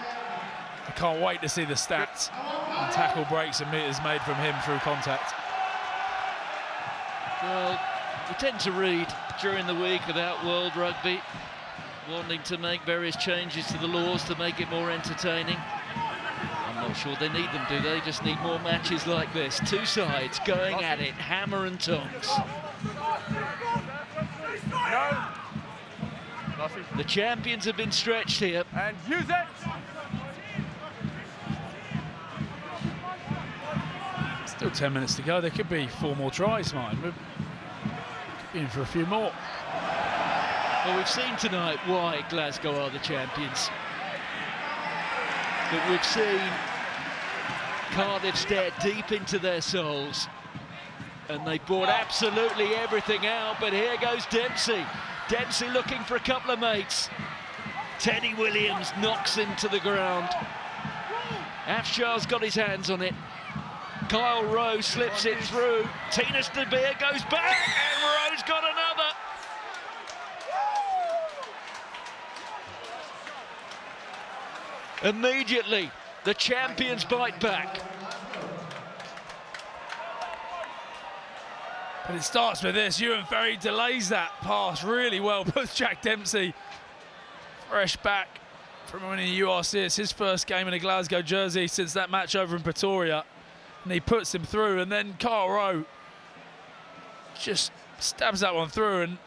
I can't wait to see the stats and tackle breaks and meters made from him through contact. Well, we tend to read during the week about World Rugby wanting to make various changes to the laws to make it more entertaining. I'm not sure they need them, do they? Just need more matches like this. Two sides going at it, hammer and tongs. The champions have been stretched here. And use it! Still 10 minutes to go. There could be 4 more tries, Martin. We're in for a few more. Well, we've seen tonight why Glasgow are the champions. But we've seen Cardiff stare deep into their souls. And they brought absolutely everything out, but here goes Dempsey. Dempsey looking for a couple of mates. Teddy Williams knocks him to the ground. Afshar's got his hands on it. Kyle Rowe slips it through. Tinas De Beer goes back, and Rowe's got another. Immediately, the champions bite back. But it starts with this. Ewan Ferry delays that pass really well. Puts Jack Dempsey fresh back from winning the URC. It's his first game in a Glasgow jersey since that match over in Pretoria. And he puts him through. And then Kyle Rowe just stabs that one through. And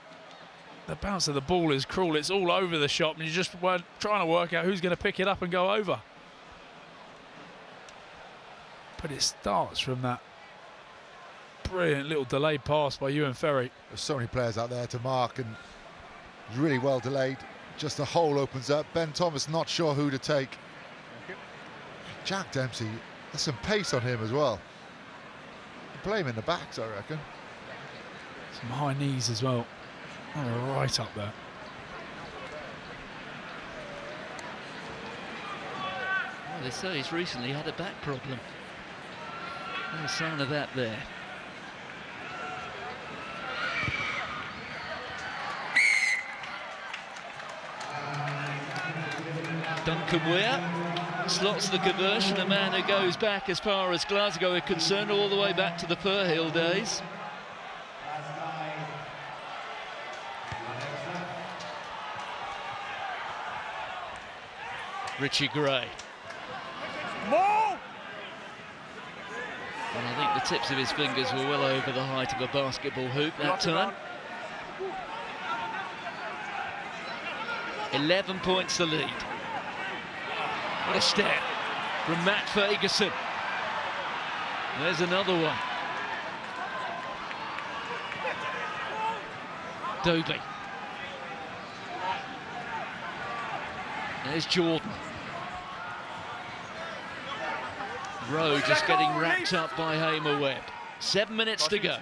the bounce of the ball is cruel. It's all over the shop. And you just weren't trying to work out who's going to pick it up and go over. But it starts from that brilliant little delayed pass by Ewan Ferry. There's so many players out there to mark, and it's really well delayed. Just a hole opens up. Ben Thomas not sure who to take. Jack Dempsey, there's some pace on him as well. Play him in the backs, I reckon. Some high knees as well. Oh, right up there. Well, they say he's recently had a back problem. No sign of that there. Duncan Weir slots the conversion, a man who goes back as far as Glasgow are concerned, all the way back to the Firhill days. Richie Gray. More! And I think the tips of his fingers were well over the height of a basketball hoop that time. 11 points the lead. What a step from Matt Ferguson. There's another one. Doby. There's Jordan. Rowe just getting wrapped up by Hamer Webb. 7 minutes to go.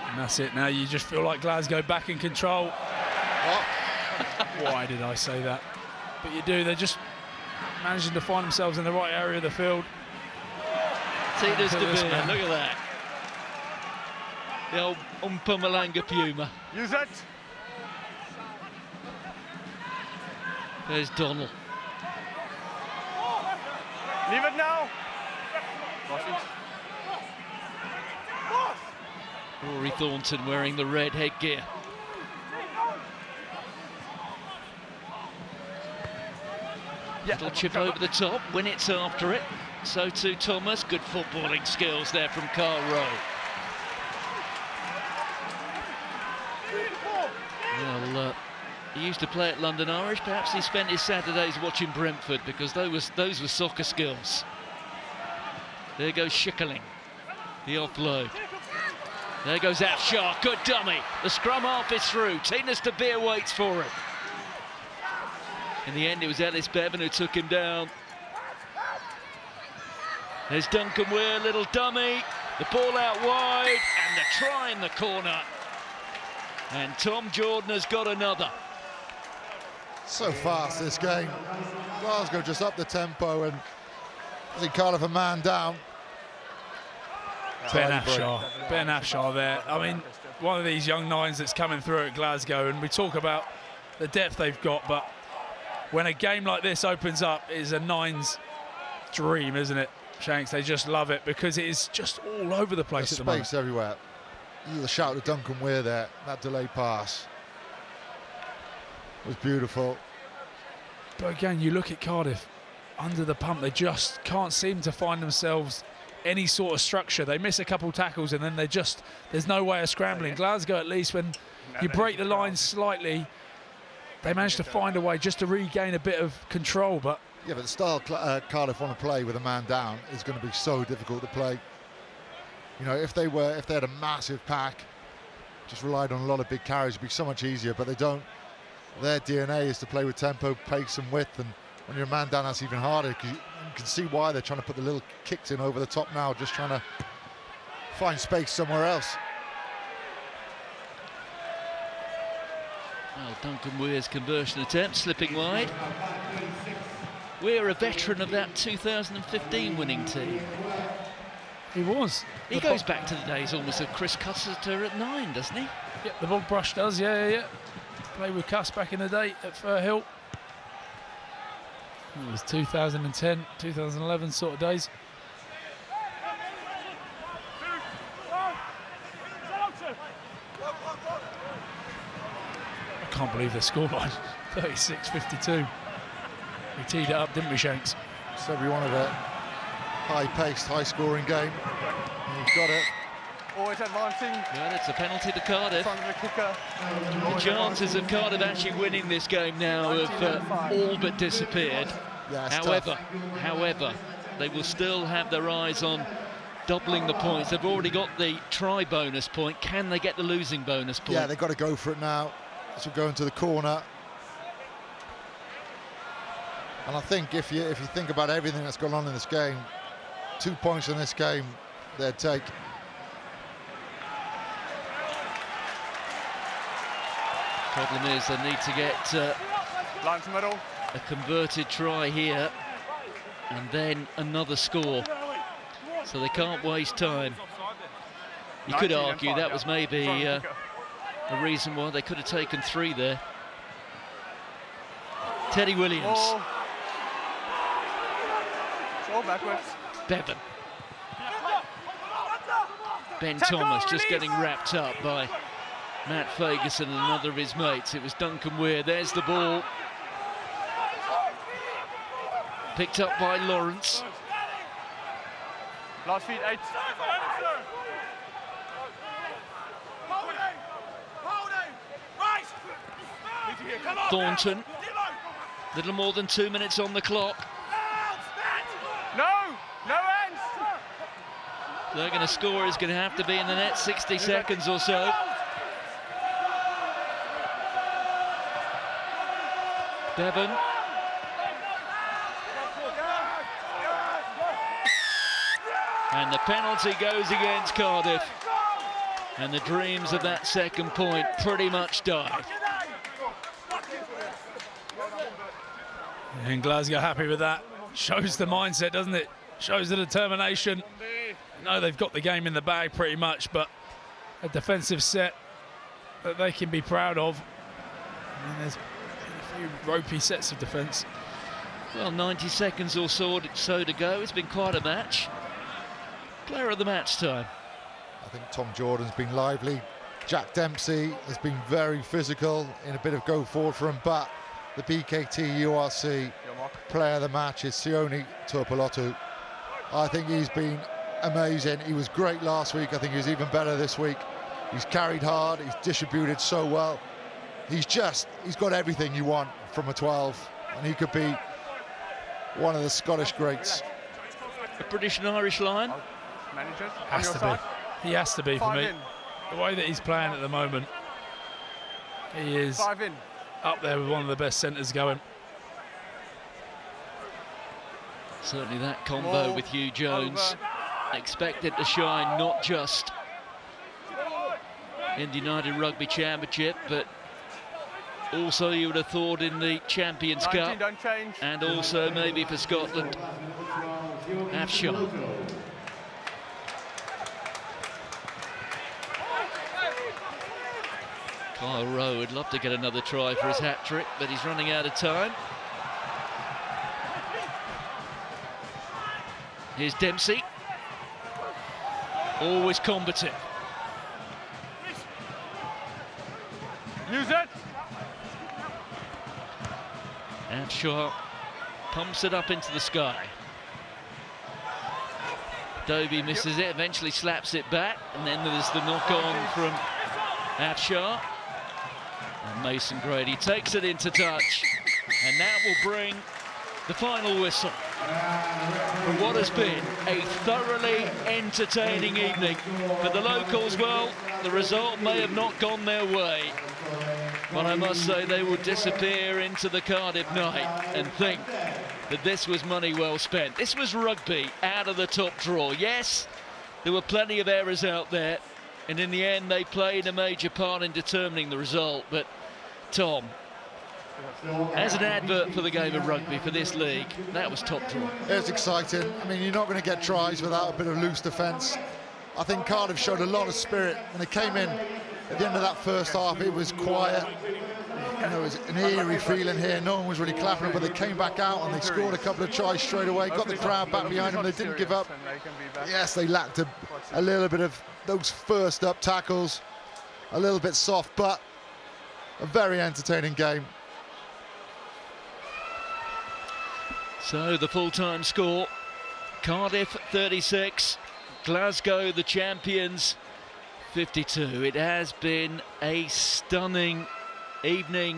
And that's it now. You just feel like Glasgow back in control. Why did I say that? But you do. They're just managing to find themselves in the right area of the field. Tinas De Beer, look at that. The old Umpumalanga Puma. Use it. There's Donald. Leave it now. Rory Thornton wearing the red headgear. Little chip over the top, Winnett's after it. So too Thomas, good footballing skills there from Carl Rowe. Well, he used to play at London Irish. Perhaps he spent his Saturdays watching Brentford, because those were soccer skills. There goes Schickerling, the offload. There goes Afshar, good dummy. The scrum half is through. Tinas De Beer waits for him. In the end, it was Ellis Bevan who took him down. There's Duncan Weir, little dummy. The ball out wide, and the try in the corner. And Tom Jordan has got another. So fast, this game. Glasgow just up the tempo, and I think Cardiff a man down. Ben Afshar there. I mean, one of these young nines that's coming through at Glasgow, and we talk about the depth they've got, but when a game like this opens up, it is a nines dream, isn't it, Shanks? They just love it because it is just all over the place at the moment. Space everywhere. The shout to Duncan Weir there, that delayed pass was beautiful. But again, you look at Cardiff, under the pump, they just can't seem to find themselves any sort of structure. They miss a couple tackles and then there's no way of scrambling. Glasgow, at least, when you break the line slightly, they manage to find a way just to regain a bit of control. But yeah, but the style Cardiff want to play with a man down is going to be so difficult to play. You know, if they had a massive pack, just relied on a lot of big carries, it'd be so much easier, but they don't. Their DNA is to play with tempo, pace and width, and when you're a man down, that's even harder, because you can see why they're trying to put the little kicks in over the top now, just trying to find space somewhere else. Well, Duncan Weir's conversion attempt, slipping wide. We're a veteran of that 2015 winning team. he was. He goes back to the days almost of Chris Cussiter at 9, doesn't he? Yeah, the ball brush does, yeah. Played with Cuss back in the day at Firhill. It was 2010, 2011 sort of days. I can't believe the scoreline, 36-52. We teed it up, didn't we, Shanks? So we wanted a high-paced, high-scoring game. And he's got it. Always advancing. Well, it's a penalty to Cardiff. Front of the kicker. The chances of Cardiff actually winning this game now have all but disappeared. Yeah, However, they will still have their eyes on doubling the points. They've already got the try bonus point. Can they get the losing bonus point? Yeah, they've got to go for it now. This will go into the corner. And I think if you think about everything that's gone on in this game, 2 points in this game, they'd take. Problem is they need to get Line to middle. a converted try here and then another score. So they can't waste time. You could argue that was maybe a reason why they could have taken 3 there. Teddy Williams. Oh. It's all backwards. Bevan. Ben Thomas just getting wrapped up by Matt Ferguson and another of his mates. It was Duncan Weir. There's the ball. Picked up by Lawrence. Last feet, 8. Thornton. Little more than 2 minutes on the clock. No ends. They're going to score. Is going to have to be in the next 60 seconds or so. Bevan. And the penalty goes against Cardiff. And the dreams of that second point pretty much die. And Glasgow happy with that. Shows the mindset, doesn't it? Shows the determination. No, they've got the game in the bag pretty much, but a defensive set that they can be proud of. I mean, there's been a few ropey sets of defence. Well, 90 seconds or so to go. It's been quite a match. Player of the match time. I think Tom Jordan's been lively. Jack Dempsey has been very physical in a bit of go forward for him, but the BKT URC player of the match is Sione Tuipulotu. I think he's been amazing. He was great last week. I think he was even better this week. He's carried hard. He's distributed so well. He's got everything you want from a 12, and he could be one of the Scottish greats. A British and Irish line. Managers. Has to be. He has to be for me. The way that he's playing at the moment, he is 5 in. up there with one of the best centres going. Certainly that combo with Hugh Jones expected to shine not just in the United Rugby Championship, but also you would have thought in the Champions 19, Cup, don't change. and also maybe for Scotland. Afshar. Kyle Rowe would love to get another try for his hat-trick, but he's running out of time. Here's Dempsey. Always combative. Use it. Afshar pumps it up into the sky. Dobie misses it, eventually slaps it back, and then there's the knock-on from Afshar. And Mason Grady takes it into touch, and that will bring the final whistle for what has been a thoroughly entertaining evening for the locals. Well, the result may have not gone their way, but I must say they will disappear into the Cardiff night and think that this was money well spent. This was rugby out of the top drawer. Yes, there were plenty of errors out there, and in the end they played a major part in determining the result. But Tom, as an advert for the game of rugby for this league, that was top draw. It was exciting. I mean, you're not going to get tries without a bit of loose defence. I think Cardiff showed a lot of spirit when they came in at the end of that first half. It was quiet. You know, it was an eerie feeling here. No one was really clapping, but they came back out and they scored a couple of tries straight away, got the crowd back behind them. They didn't give up. Yes, they lacked a little bit of those first up tackles, a little bit soft, but a very entertaining game. So the full-time score, Cardiff 36, Glasgow the champions 52. It has been a stunning evening.